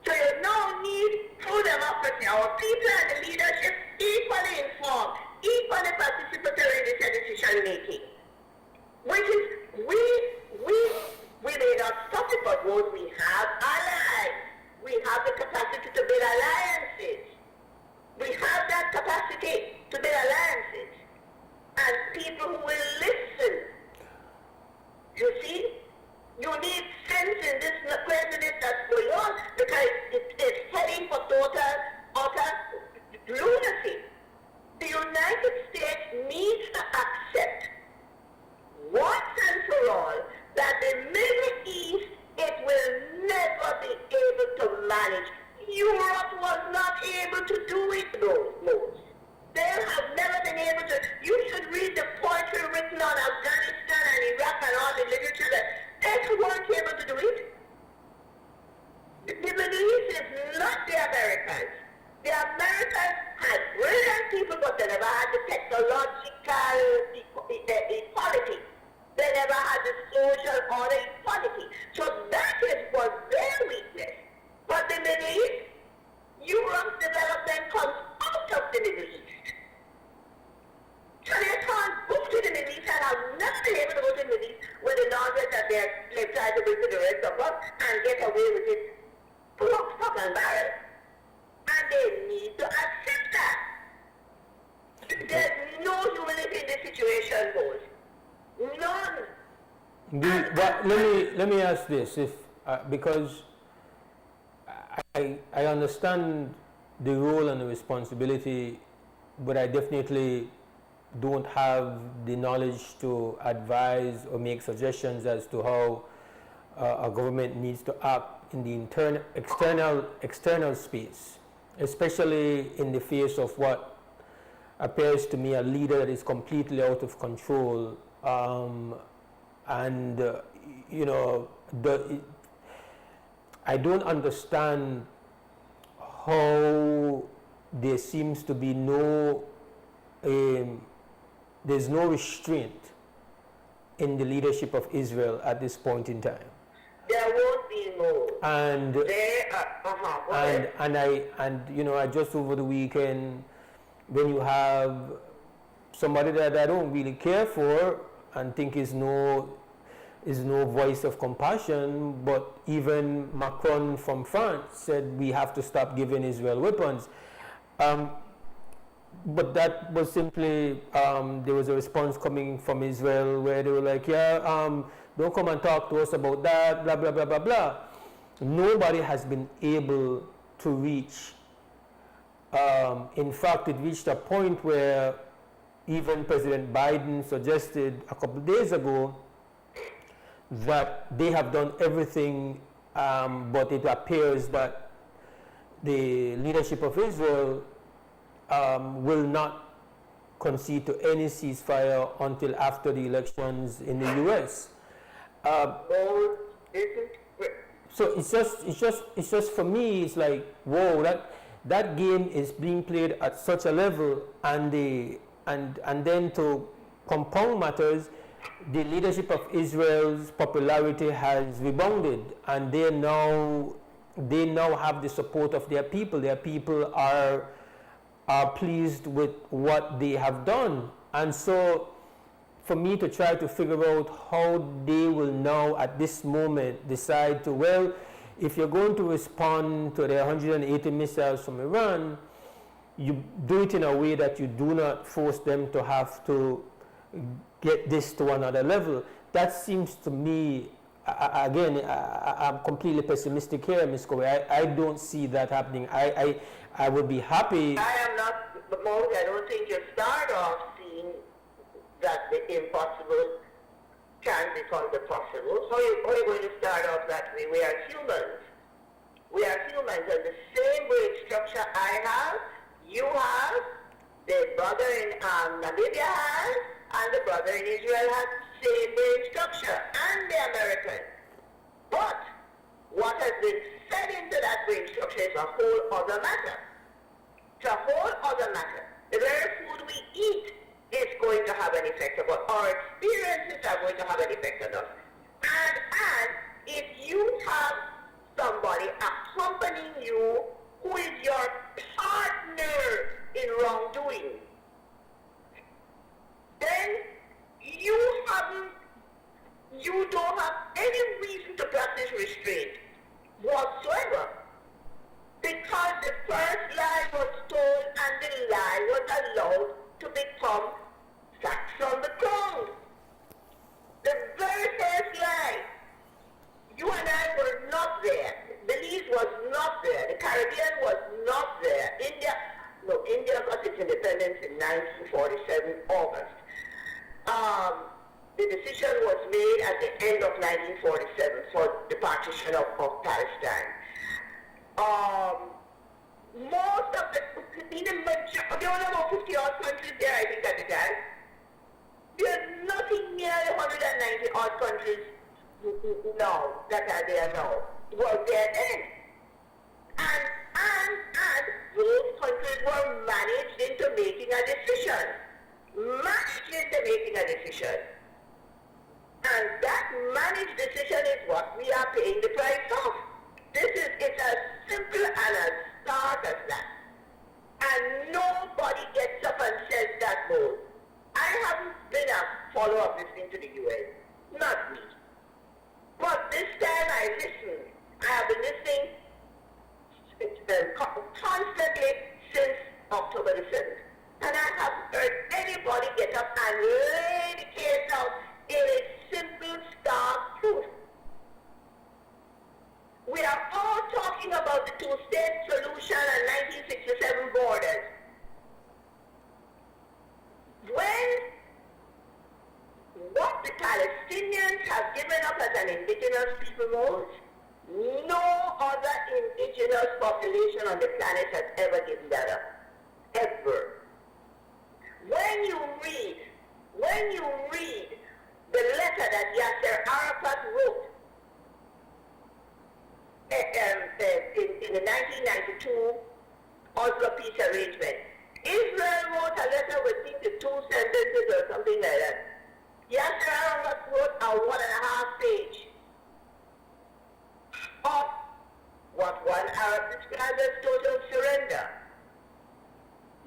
So there's no need through democracy. Our people and the leadership equally informed, equally participatory in this decision making. Which is, we may not stop it, but what we have allies. We have the capacity to build alliances. We have that capacity to build alliances. And people who will listen. You see? You need sense in this craziness that's going on because it's heading for total, utter lunacy. The United States needs to accept once and for all that the Middle East, it will never be able to manage. Europe was not able to do it, those. They have never been able to. You should read the poetry written on Afghanistan and Iraq and all the literature that they weren't able to do it. The Middle East is not the Americans. The The Americans had brilliant people, but they never had the technological equality. They never had the social order equality. So that was their weakness. But the Middle East, Europe's development comes out of the Middle East. So they can't go to the Middle East, and have never been able to go to the Middle East with the knowledge that they've tried to bring to the rest of us and get away with it for lock, stock, and barrel. And they need to accept that. There's no humility in this situation, Mose. None. But let me ask this, if because I understand the role and the responsibility, but I definitely don't have the knowledge to advise or make suggestions as to how a government needs to act in the external space, especially in the face of what appears to me a leader that is completely out of control, you know, I don't understand how there seems to be there's no restraint in the leadership of Israel at this point in time. There won't be more. And you know, I just over the weekend, when you have somebody that I don't really care for and think is no voice of compassion, but even Macron from France said we have to stop giving Israel weapons. But that was simply, there was a response coming from Israel where they were like, don't come and talk to us about that, blah, blah, blah, blah, blah. Nobody has been able to reach, in fact, it reached a point where even President Biden suggested a couple of days ago that they have done everything, but it appears that the leadership of Israel will not concede to any ceasefire until after the elections in the U.S. So it's just for me, it's like, whoa, that game is being played at such a level, and then to compound matters, the leadership of Israel's popularity has rebounded, and they now have the support of their people. Their people are pleased with what they have done. And so for me to try to figure out how they will now at this moment decide to, well, if you're going to respond to the 180 missiles from Iran, you do it in a way that you do not force them to have to get this to another level. That seems to me, again, I'm completely pessimistic here, Ms. Kobe. I don't see that happening. I would be happy. I am not, Mose, I don't think you start off seeing that the impossible can become the possible. How are you going to start off that way? We are humans. We are humans, and the same wage structure I have, you have, the brother in Namibia has, and the brother in Israel has the same wage structure, and the American. But what has been fed into that wage structure is a whole other matter. It's a whole other matter. The very food we eat is going to have an effect on us. Our experiences are going to have an effect on us. And if you have somebody accompanying you who is your partner in wrongdoing, then you don't have any reason to practice restraint whatsoever. Because the first lie was told and the lie was allowed to become facts on the ground. The very first lie, you and I were not there. Belize was not there. The Caribbean was not there. India got its independence in 1947, August. The decision was made at the end of 1947 for the partition of Palestine. Most of there were about 50 odd countries there, I think, at the time. There's nothing near the 190 odd countries now that are there now. Was there then. And those decision. Manages the making a decision. And that managed decision is what we are paying the price of. It's as simple and as stark as that. And nobody gets up and says that more. I haven't been a follow-up listening to the UN. Not me. But this time I listened. I have been listening constantly since October the 7th. And I haven't heard anybody get up and lay the case out in a simple, stark truth. We are all talking about the two-state solution and 1967 borders. When what the Palestinians have given up as an indigenous people most, no other indigenous population on the planet has ever given that up. Ever. When you read the letter that Yasser Arafat wrote in the 1992 Oslo peace arrangement, Israel wrote a letter with I think the 2 sentences or something like that. Yasser Arafat wrote a 1.5 page of what one Arab described as total surrender.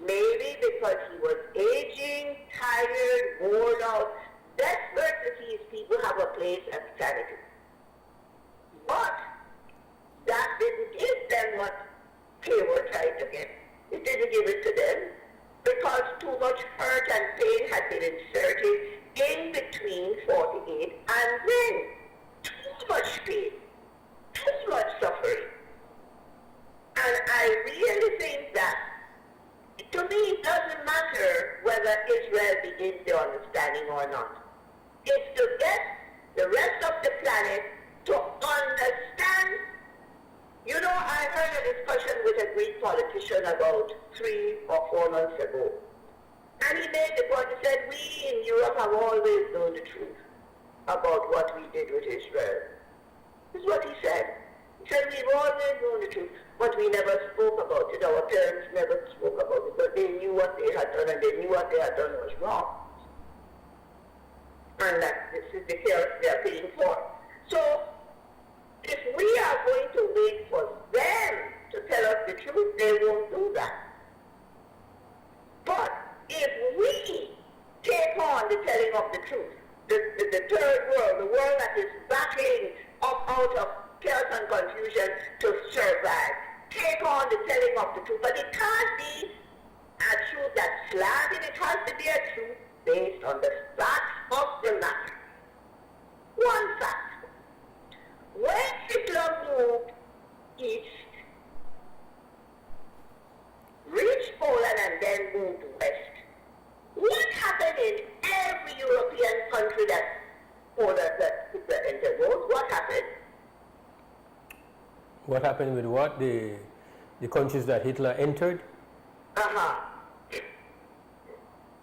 Maybe because he was aging, tired, worn out, desperate to see his people have a place and sanity. But that didn't give them what they were trying to get. It didn't give it to them because too much hurt and pain had been inserted in between 48 and then. Too much pain, too much suffering. And I really think that to me, it doesn't matter whether Israel begins the understanding or not. It's to get the rest of the planet to understand. You know, I heard a discussion with a Greek politician about 3 or 4 months ago. And he made the point, he said, we in Europe have always known the truth about what we did with Israel. This is what he said. He said, we've always known the truth, but we never spoke about it. Our parents never spoke about it, but they knew what they had done, and they knew what they had done was wrong. And that this is the care they are paying for. So, if we are going to wait for them to tell us the truth, they won't do that. But if we take on the telling of the truth, the third world, the world that is backing up out of chaos and confusion to survive, take on the telling of the truth. But it can't be a truth that's slanted. It has to be a truth based on the facts of the matter. One fact. When Hitler moved east, reached Poland and then moved west, what happened in every European country that Hitler entered? What happened? What happened with what? The countries that Hitler entered?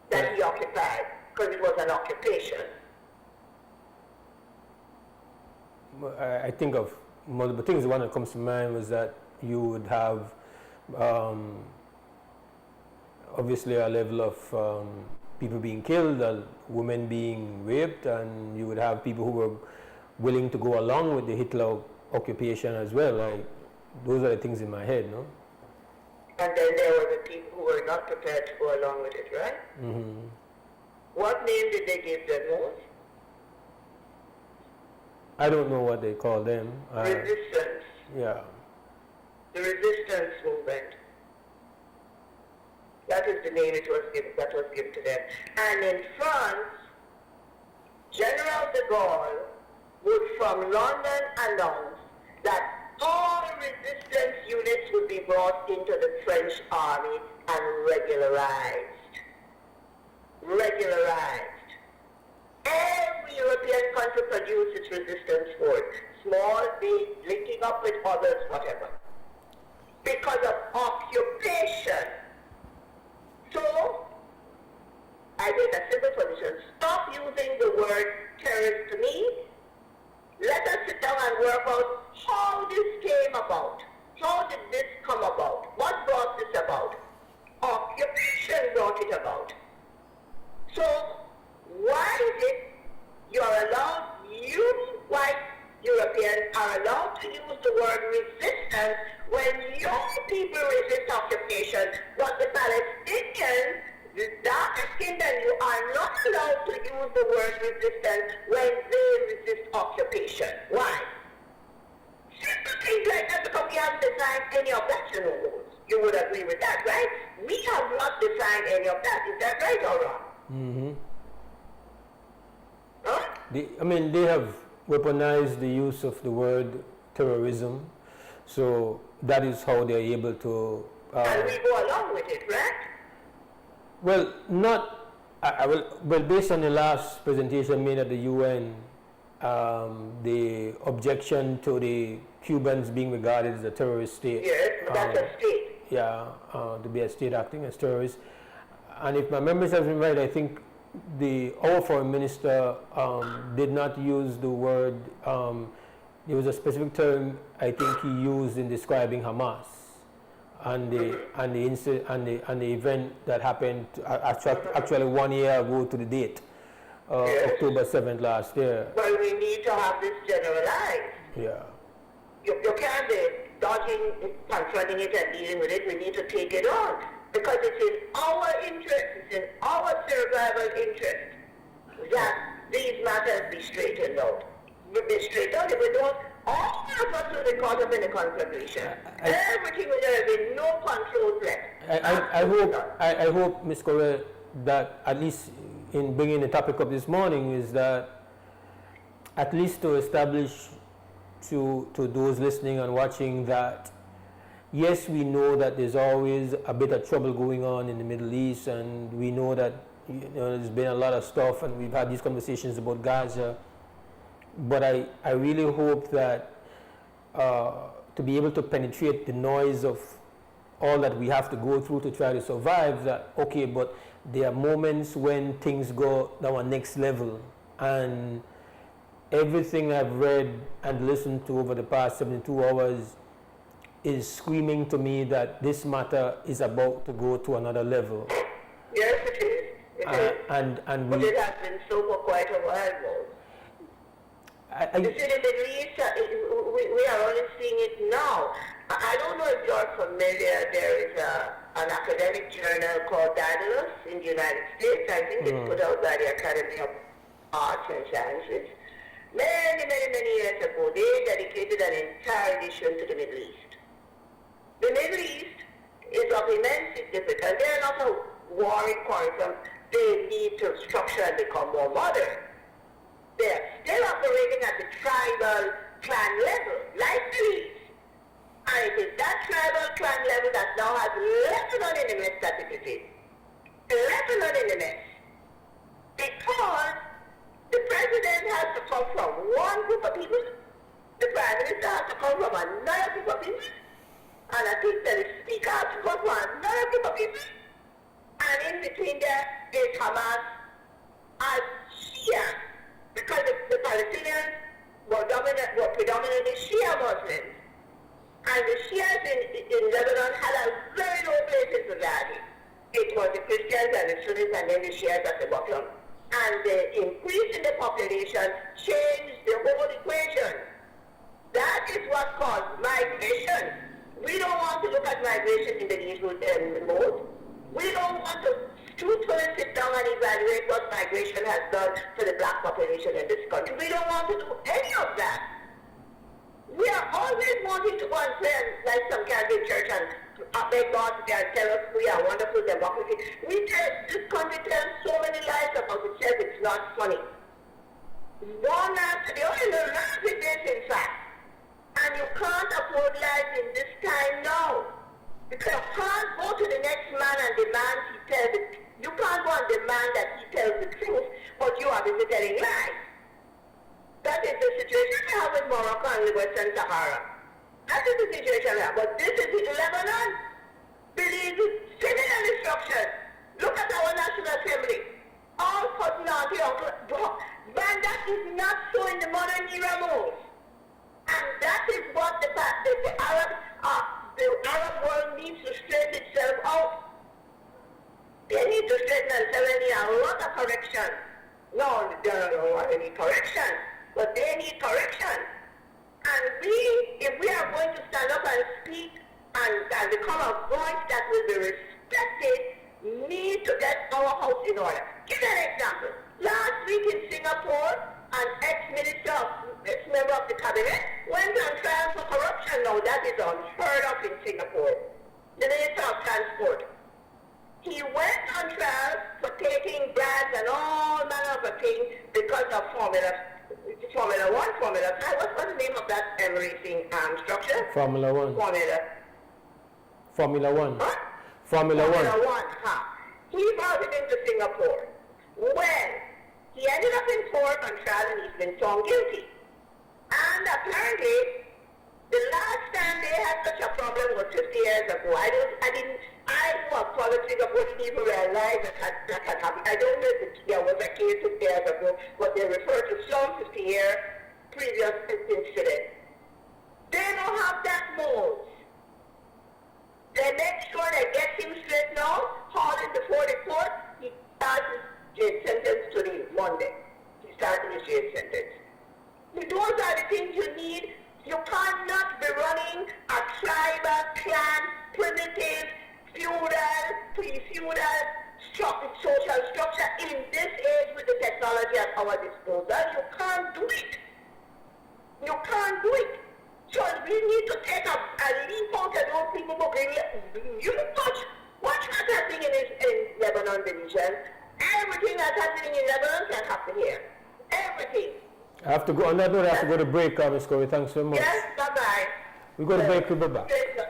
That he occupied, because it was an occupation. I think of multiple things. The one that comes to mind was that you would have obviously a level of people being killed, women being raped, and you would have people who were willing to go along with the Hitler occupation as well. Those are the things in my head, no? And then there were the people who were not prepared to go along with it, right? Mm-hmm. What name did they give them, Mose? I don't know what they call them. Resistance. Yeah. The resistance movement. That is the name that was given to them. And in France, General de Gaulle would from London announce that all resistance units would be brought into the French army and regularized. Regularized. Every European country produced its resistance force. Small, big, linking up with others, whatever. Because of occupation. So, I take a simple position. Stop using the word terrorist to me. Let us sit down and work out how this came about. How did this come about? What brought this about? Occupation brought it about. that, right? We have not defined any of that. Is that right or wrong? Mm-hmm. Huh? They have weaponized the use of the word terrorism, so that is how they're able to. And we go along with it, right? Well, not. I will. Well, based on the last presentation made at the UN, the objection to the Cubans being regarded as a terrorist state. Yes, but that's a state. Yeah, to be a state acting as terrorists. And if my memory serves me right, I think our foreign minister did not use the word. There was a specific term I think he used in describing Hamas and the event that happened actually 1 year ago to the date, Yes. October 7th last year. But we need to have this generalized. Yeah. You can't be dodging, confronting it and dealing with it. We need to take it on. Because it's in our interest, it's in our survival interest that these matters be straightened out. Be straightened out. If we don't, all of us will be caught up in the conflagration. Everything will there will be no control left. I hope, Ms. Correa, that at least in bringing the topic up this morning is that at least to establish to those listening and watching that yes, we know that there's always a bit of trouble going on in the Middle East, and we know that there's been a lot of stuff, and we've had these conversations about Gaza. But I really hope that to be able to penetrate the noise of all that we have to go through to try to survive, that okay, but there are moments when things go to our next level, and everything I've read and listened to over the past 72 hours is screaming to me that this matter is about to go to another level. Yes, it is. It is. And but it has been so for quite a while, Mose. You see, the Middle East, we are only seeing it now. I don't know if you're familiar. There is an academic journal called Daedalus in the United States. I think it's put out by the Academy of Arts and Sciences. Many years ago, they dedicated an entire edition to the Middle East. The Middle East is of immense significance. They are not a warring quantum. They need to structure and become more modern. They are still operating at the tribal clan level, like the East. And it is that tribal clan level that now has Lebanon in the mess that it is. Lebanon in the mess. Because the president has to come from one group of people, the prime minister has to come from another group of people, and I think that the speaker has to come from another group of people, and in between there is Hamas as Shia, because the Palestinians were predominantly Shia Muslims, and the Shias in Lebanon had a very low place in society. It was the Christians and the Sunnis and then the Shias at the bottom. And the increase in the population changed the whole equation. That is what caused migration. We don't want to look at migration in the usual mode. We don't want to truthfully sit down and evaluate what migration has done to the black population in this country. We don't want to do any of that. We are always wanting to go and pray like some Catholic church and beg God to tell us we are wonderful democracy. This country tells so many lies about itself, it's not funny. One after the other, you're not with this in fact. And you can't afford lies in this time now. Because you can't go to the next man and demand he tells it. You can't go and demand that he tells the truth, but you are busy telling lies. That is the situation we have with Morocco and the Western Sahara. That is the situation we have. But this is in Lebanon. Believe it, civil destruction. Look at our National Assembly. All personality of man, that is not so in the modern era Mose. And that is what the Arab world needs to straighten itself out. They need to straighten themselves. They need a lot of correction. No, they don't want any correction, but they need correction. And if we are going to stand up and speak and become a voice that will be respected, need to get our house in order. Give an example. Last week in Singapore, an ex-member of the cabinet went on trial for corruption. Now that is unheard of in Singapore. the Minister of Transport. He went on trial for taking bribes and all manner of things because of Formula 1, Formula 5. What's the name of that racing structure? Formula 1. Formula 1. Huh? Formula 1. Formula 1, He brought it into Singapore. When he ended up in court on trial and he's been found guilty. And apparently, the last time they had such a problem was 50 years ago. I was politics, I wouldn't even realize that had happened. I don't know if there was a case 50 years ago, but they refer to some 50-year previous incident. They don't have that Mose. They make sure they get him straight now, haul him before the court, he starts his jail sentence today, Monday. He starts his jail sentence. Those are the things you need. You cannot be running a tribal, clan, primitive, feudal, pre-feudal social structure in this age with the technology at our disposal. You can't do it. You can't do it. So we need to take a leap out of those people who bring you watch what's happening in Lebanon division. Everything that's happening in Lebanon can happen here. Everything. I have to go on that note. I have to go to break, Miss Corey. Thanks so much. Yes, bye-bye. We go to break. We'll be back. Yes,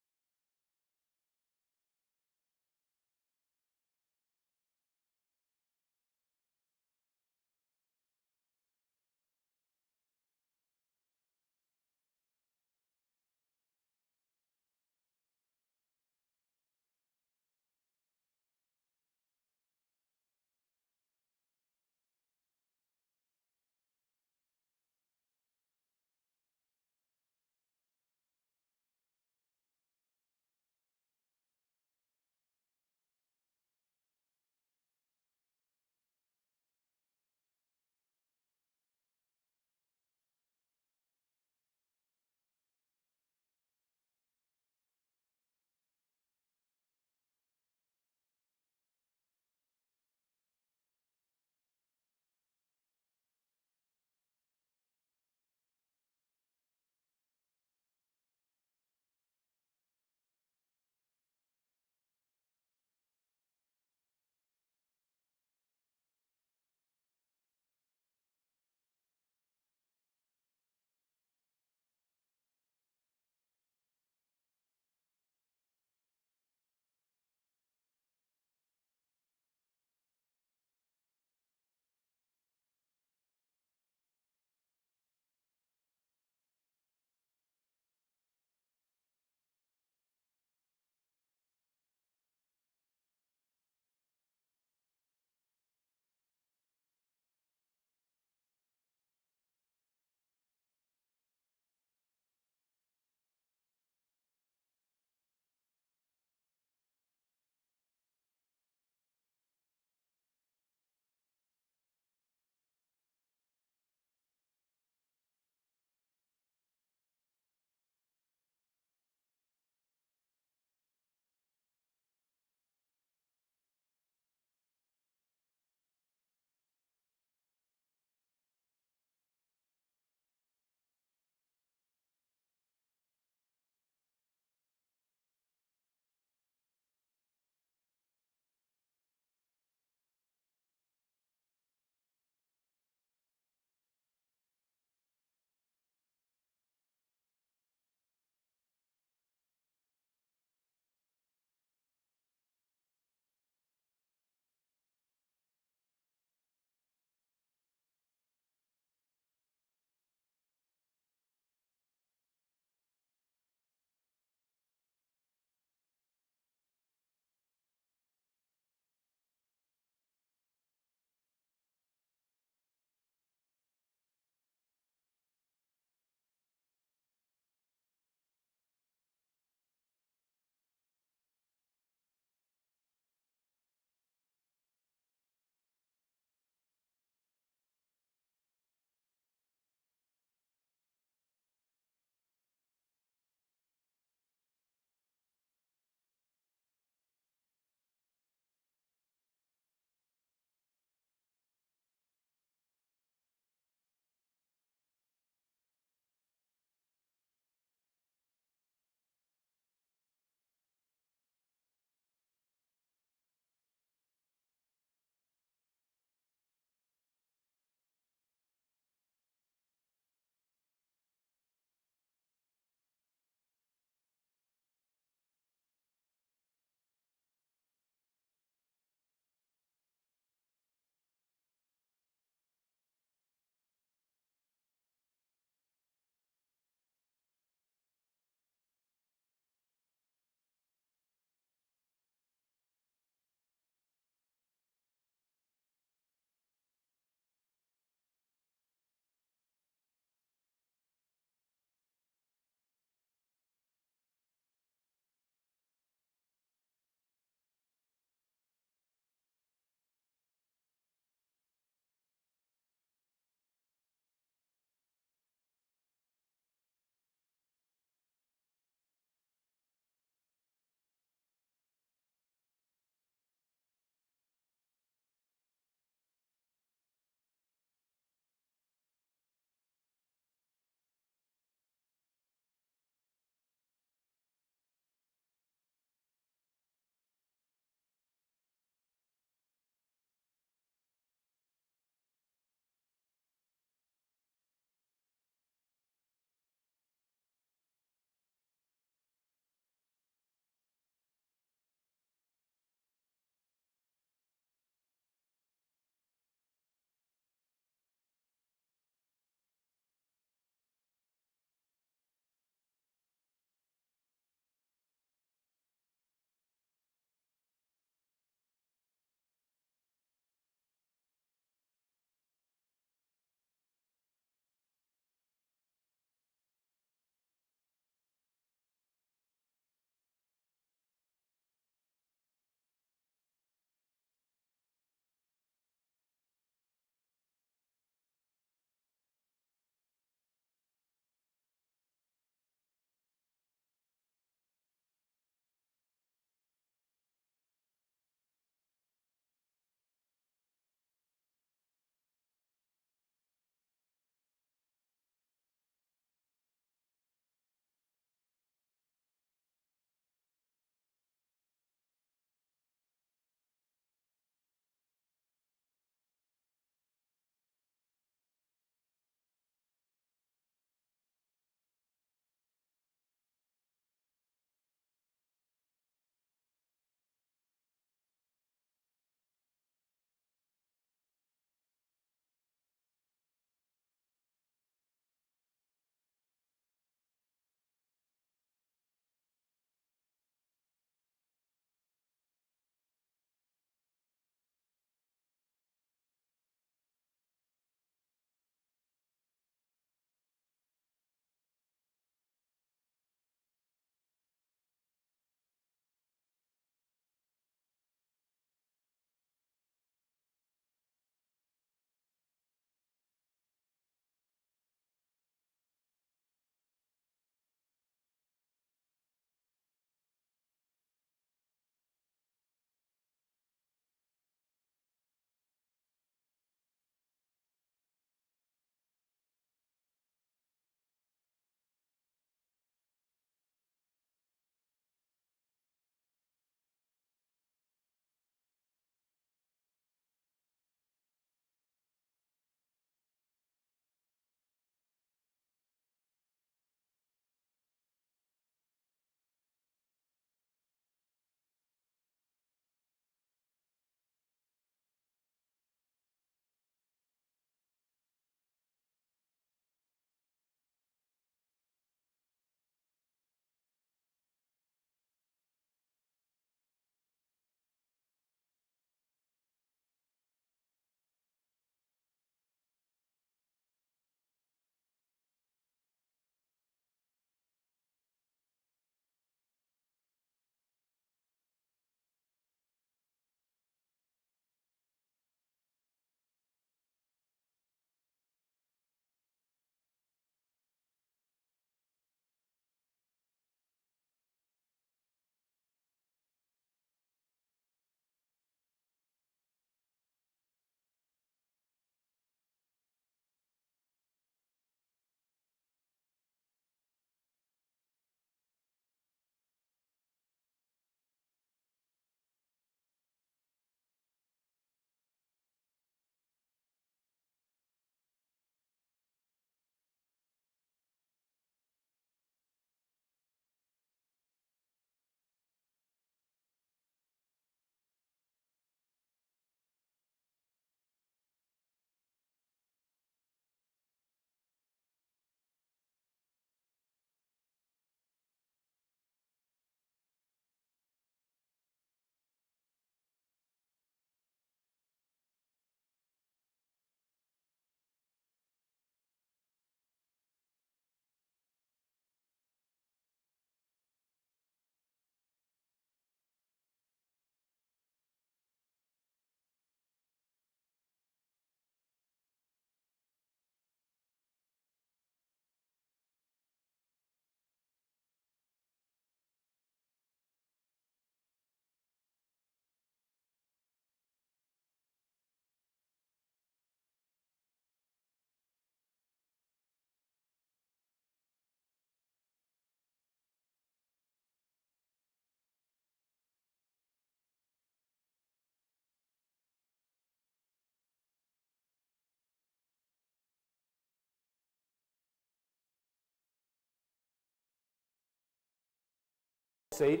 say,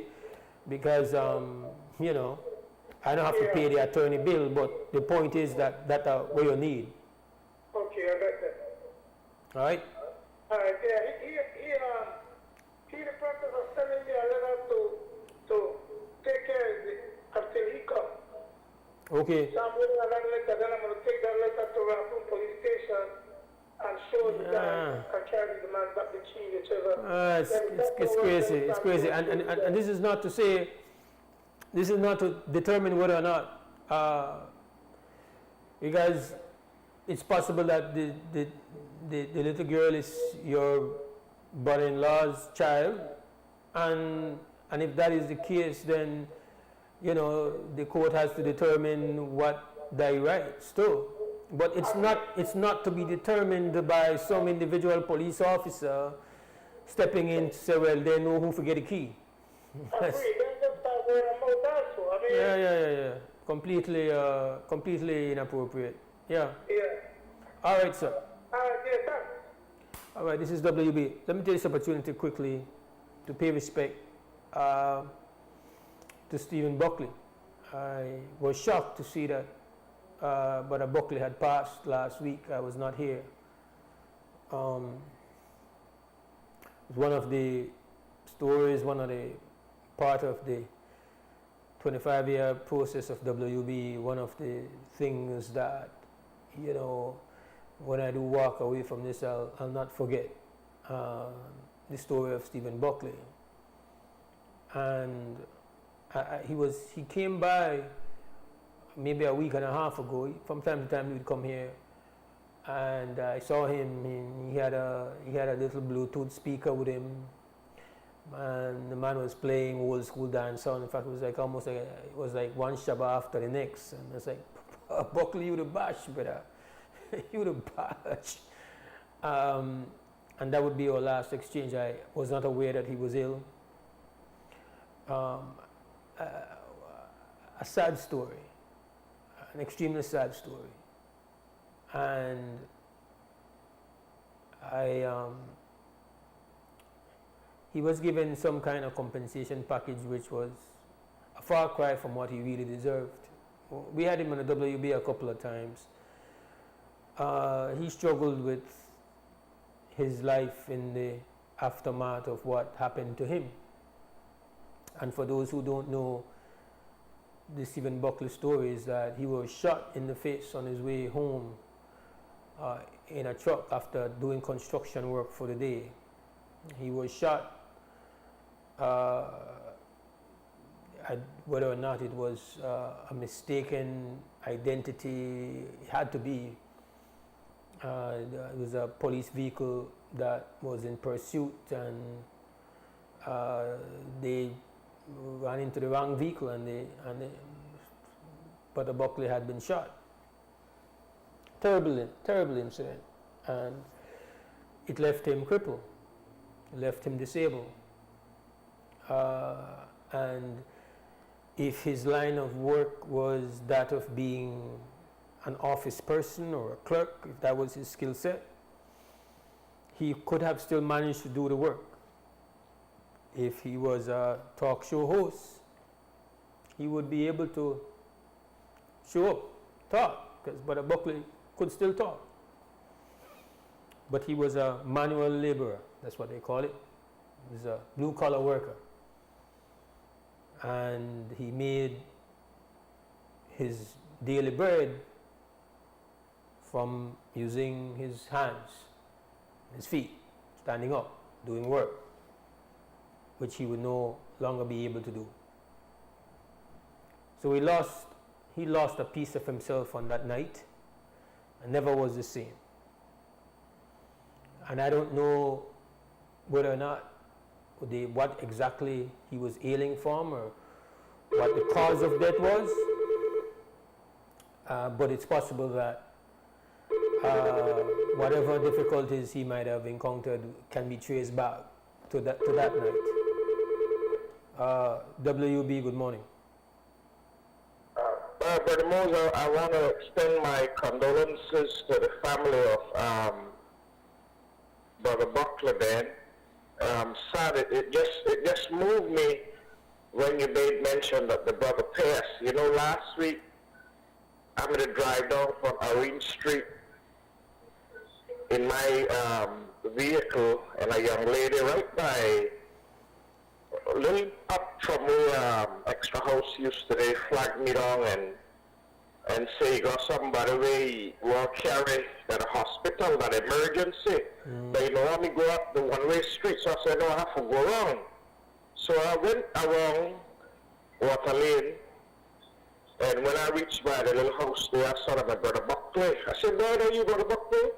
because you know, I don't have to pay the attorney bill, but the point is that that's what you need. Okay, I got that. All right? All right, yeah. He the person was sending me a letter to take care of it until he comes. Okay. So I'm waiting on that letter, then I'm going to take that letter to Raccoon Police Station and show the guy and carry the man back the key, whichever. It's crazy. It's crazy. And this is not to say, this is not to determine whether or not, because it's possible that the little girl is your brother-in-law's child, and if that is the case, then you know the court has to determine what thy rights too. But it's not to be determined by some individual police officer stepping in to say, well, they know who forget the key. Yeah. Completely inappropriate. Yeah. All right, sir. All right, this is WB. Let me take this opportunity quickly to pay respect to Stephen Buckley. I was shocked to see that Brother Buckley had passed last week. I was not here. One of the stories, one of the part of the 25-year process of WB, one of the things that, you know, when I do walk away from this, I'll not forget the story of Stephen Buckley. And he came by maybe a week and a half ago. From time to time he would come here, and I saw him. He had a little Bluetooth speaker with him, and the man was playing old school dancehall. In fact, it was like almost like it was like one Shabbat after the next, and it's like, Buckley, you the bash, brother. You the bash. And that would be our last exchange. I was not aware that he was ill. A sad story, an extremely sad story. And he was given some kind of compensation package which was a far cry from what he really deserved. We had him on the WB a couple of times. He struggled with his life in the aftermath of what happened to him. And for those who don't know the Stephen Buckley story, is that he was shot in the face on his way home in a truck after doing construction work for the day. He was shot. Whether or not it was a mistaken identity, it had to be. It was a police vehicle that was in pursuit, and they ran into the wrong vehicle, and Brother Buckley had been shot. Terrible incident, and it left him crippled, left him disabled, and if his line of work was that of being an office person or a clerk, if that was his skill set, he could have still managed to do the work. If he was a talk show host, he would be able to show up, talk, because Brother Buckley could still talk. But he was a manual laborer, that's what they call it. He was a blue-collar worker. And he made his daily bread from using his hands, his feet, standing up, doing work, which he would no longer be able to do. So he lost a piece of himself on that night and never was the same. And I don't know whether or not what exactly he was ailing from or what the cause of death was, but it's possible that whatever difficulties he might have encountered can be traced back to that night. WB, good morning. Brother Mose, I want to extend my condolences to the family of Brother Buckley, man. Sad, it just moved me when you made mention that the brother passed. You know, last week, I'm going to drive down from Orange Street in my vehicle, and a young lady right by, a little up from where Extra House used to, they flagged me down and say you got somebody we will carry to the hospital, that emergency. But you know, want me go up the one-way street, so I said, no, I have to go around. So I went around Water Lane, and when I reached by the little house there, I saw my brother Buckley. I said, brother, you go to Buckley?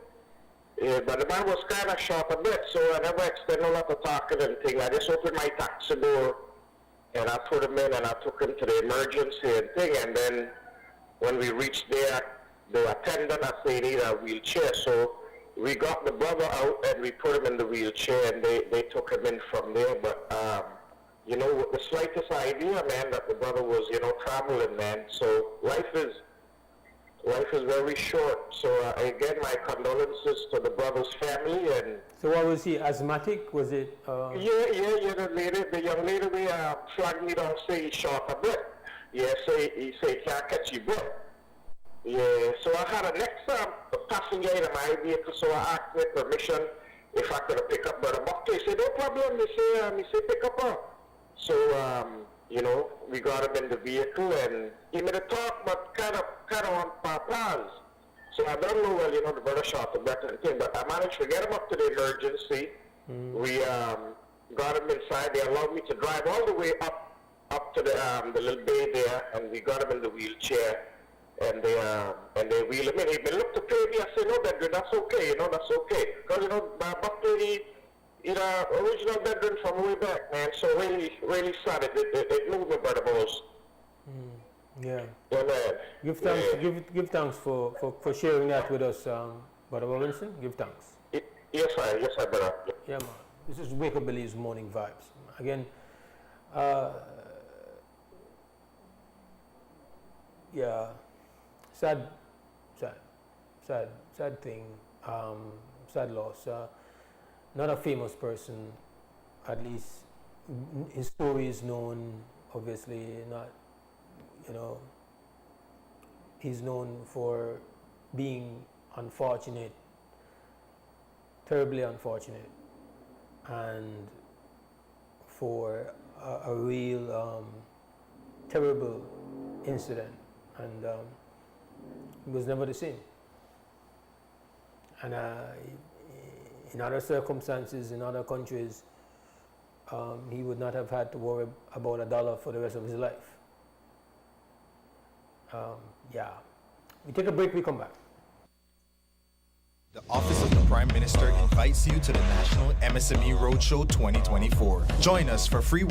Yeah, but the man was kind of short a bit, so I never extended a lot of talking and thing. I just opened my taxi door, and I put him in, and I took him to the emergency and thing. And then when we reached there, the attendant, I said, he need a wheelchair. So we got the brother out, and we put him in the wheelchair, and they took him in from there. But, you know, with the slightest idea, man, that the brother was, you know, traveling, man. So life is very short. So again, my condolences to the brother's family. And So what was he, asthmatic? Was it? yeah. The young lady, we flagged me down, say he short a bit. Yeah, he say can't catch your breath. Yeah, so I had a next passenger in my vehicle, so I asked him permission if I could pick up Brother Buckley. He said, no problem. He say pick up her. So, you know, we got him in the vehicle, and he made a talk, but kind of on pause. So I don't know, well, you know, the brother shot the breath and thing, but I managed to get him up to the emergency. We got him inside. They allowed me to drive all the way up to the little bay there, and we got him in the wheelchair, and they wheel him in. He looked to pay me. I said, no, bedroom, that's okay, you know, that's okay. Because, you know, Buckley, you know, original bedroom from way back, man. So really sad. It moved me, Brother Mose. Yeah. Yeah, man. Give thanks. Yeah. Give thanks for sharing that with us, Brother Robinson. Give thanks. Yes, brother. Yeah, man. This is Wake Up Billy's Morning Vibes. Again, yeah, sad thing, sad loss. Not a famous person, at least his story is known, obviously, not, you know, he's known for being unfortunate, terribly unfortunate, and for a real terrible incident, and it was never the same. And in other circumstances, in other countries, he would not have had to worry about $1 for the rest of his life. Yeah. We take a break, we come back. The Office of the Prime Minister invites you to the National MSME Roadshow 2024. Join us for free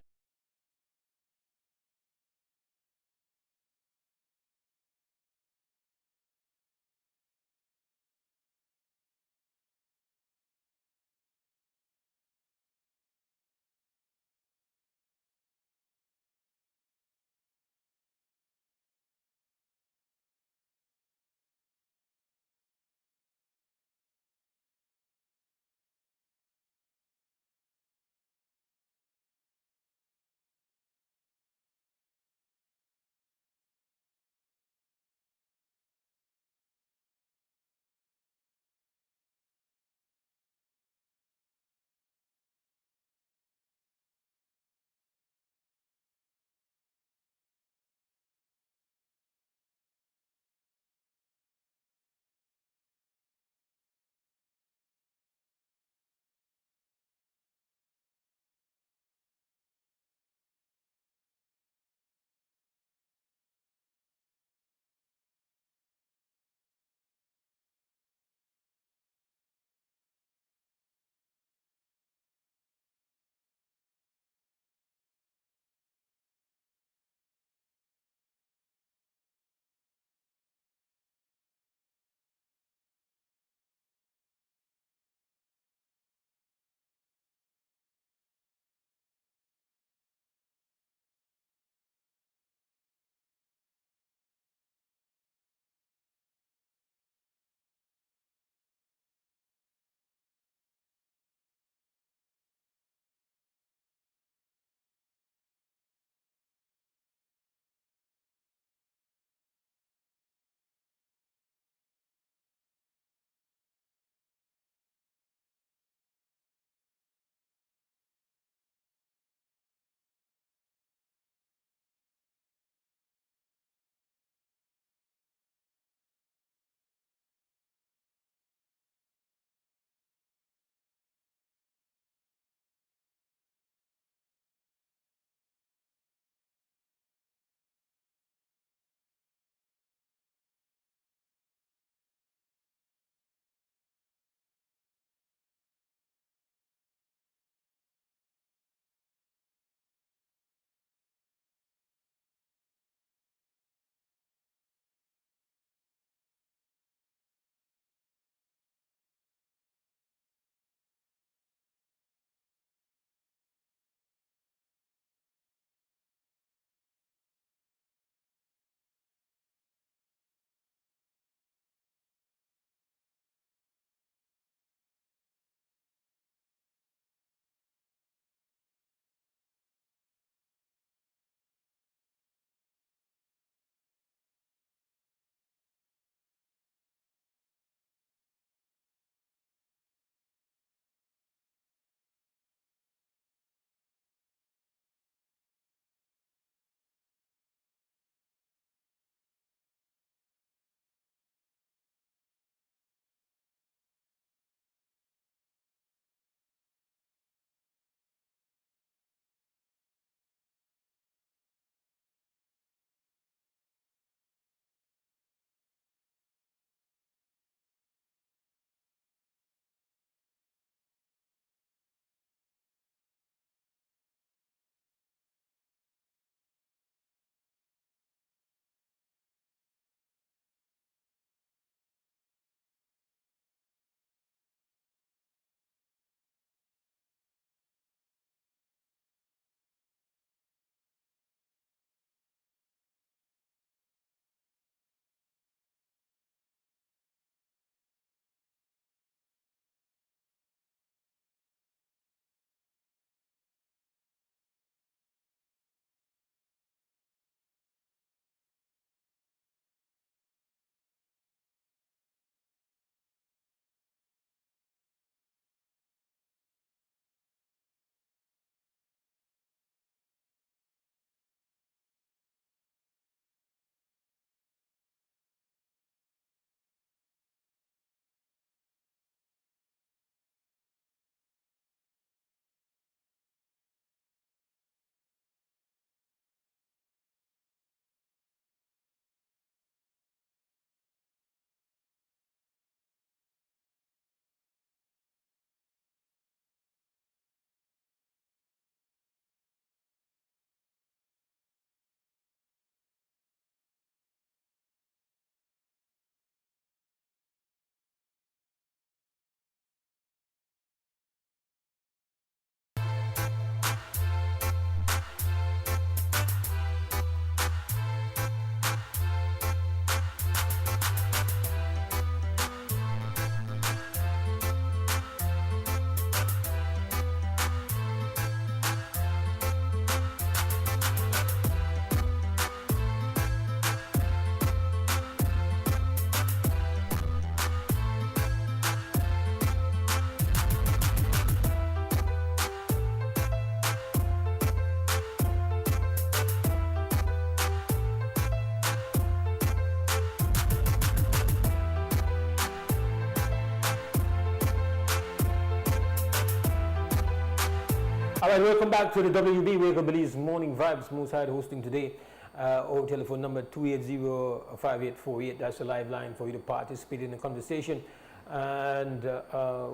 All right, welcome back to the WB Wake Up Belize Morning Vibes. Mose Hyde hosting today. Our telephone number 280-5848. That's the live line for you to participate in the conversation. And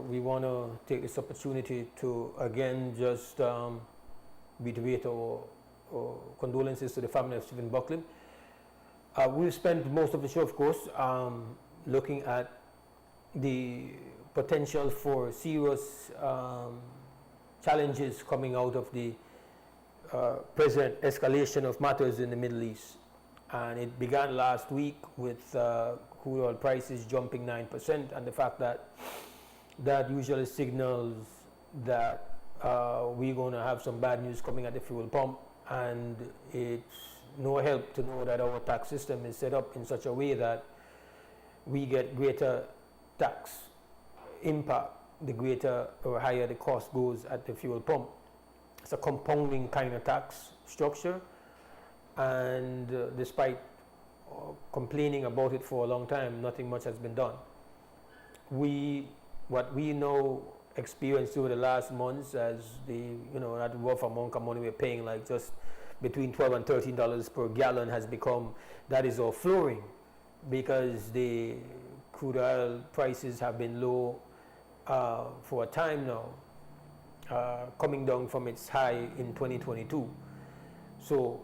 we want to take this opportunity to again just reiterate our condolences to the family of Stephen Buckland. We've spent most of the show, of course, looking at the potential for serious challenges coming out of the present escalation of matters in the Middle East. And it began last week with crude oil prices jumping 9%, and the fact that that usually signals that we're going to have some bad news coming at the fuel pump, and it's no help to know that our tax system is set up in such a way that we get greater tax impact the greater or higher the cost goes at the fuel pump. It's a compounding kind of tax structure, and despite complaining about it for a long time, nothing much has been done. What we know experienced over the last months, as that rough amount of money we're paying, like just between $12 and $13 per gallon, has become, that is our flooring, because the crude oil prices have been low for a time now, coming down from its high in 2022. So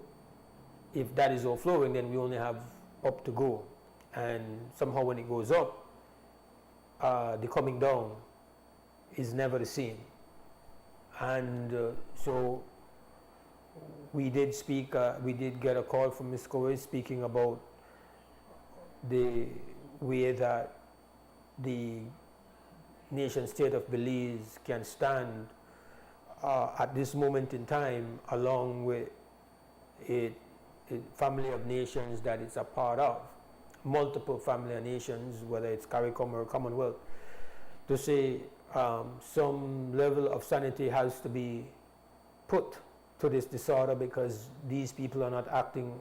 if that is all flowing, then we only have up to go. And somehow when it goes up, the coming down is never the same. And so we did get a call from Ms. Corey speaking about the way that the nation state of Belize can stand at this moment in time, along with a family of nations that it's a part of, multiple family of nations, whether it's CARICOM or Commonwealth, to say some level of sanity has to be put to this disorder, because these people are not acting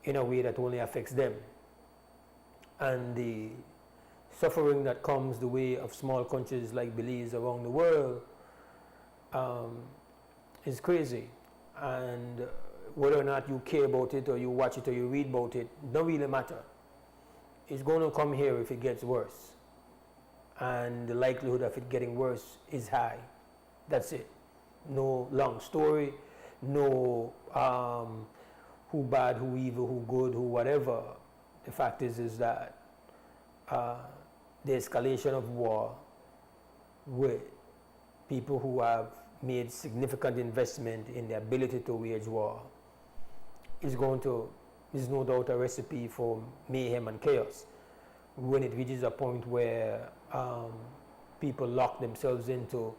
in a way that only affects them. And the suffering that comes the way of small countries like Belize around the world is crazy. And whether or not you care about it, or you watch it, or you read about it, don't really matter. It's going to come here if it gets worse. And the likelihood of it getting worse is high. That's it. No long story, no who bad, who evil, who good, who whatever. The fact is that the escalation of war with people who have made significant investment in the ability to wage war is no doubt a recipe for mayhem and chaos when it reaches a point where people lock themselves into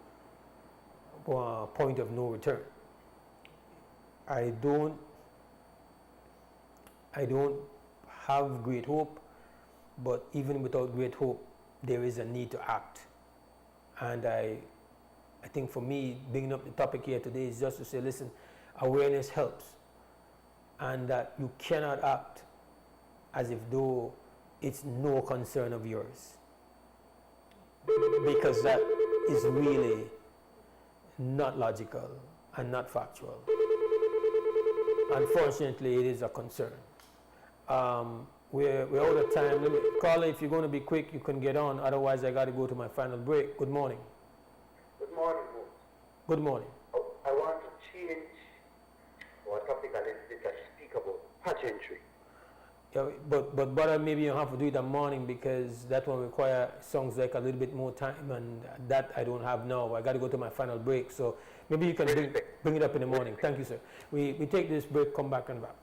a point of no return. I don't have great hope, but even without great hope, there is a need to act. And I think for me, bringing up the topic here today is just to say, listen, awareness helps. And that you cannot act as if though it's no concern of yours. Because that is really not logical and not factual. Unfortunately, it is a concern. We're out of time. Carla, if you're going to be quick, you can get on. Otherwise, I got to go to my final break. Good morning. Good morning, Mose. Good morning. I want to change our topic a little bit and speak about pageantry. Yeah, but maybe you have to do it in the morning, because that one require songs like a little bit more time, and that I don't have now. I got to go to my final break, so maybe you can bring it up in the morning. Thank you, sir. We take this break, come back and wrap.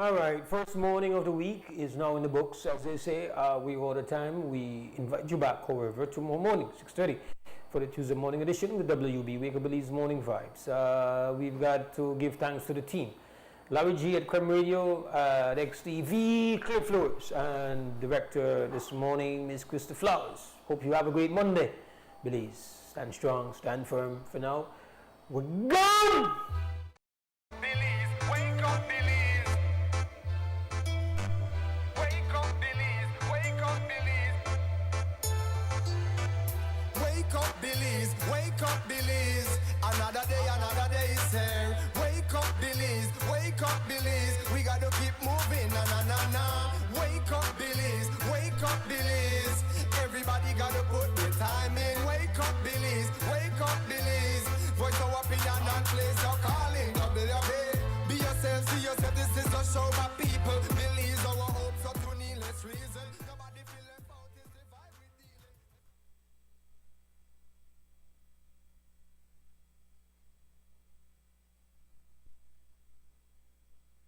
All right, first morning of the week is now in the books. As they say, we all the time. We invite you back, however, tomorrow morning, 6:30, for the Tuesday morning edition with WUB Wakeability's Morning Vibes. We've got to give thanks to the team. Larry G at Creme Radio, at XTV, Clay Flores, and director this morning, Ms. Krista Flowers. Hope you have a great Monday. Belize, stand strong, stand firm. For now, we're gone! Belize, wake up, Belize. Wake up, Belize. Wake up, Belize. Wake up, Belize. Wake up, Belize. Another day is here. Wake up, Belize. Wake up, Belize. We gotta keep moving, na na na na. Wake up, Belize. Wake up, Belize. Everybody gotta put their time in. Wake up, Belize. Wake up, Belize. Voice our opinion and place your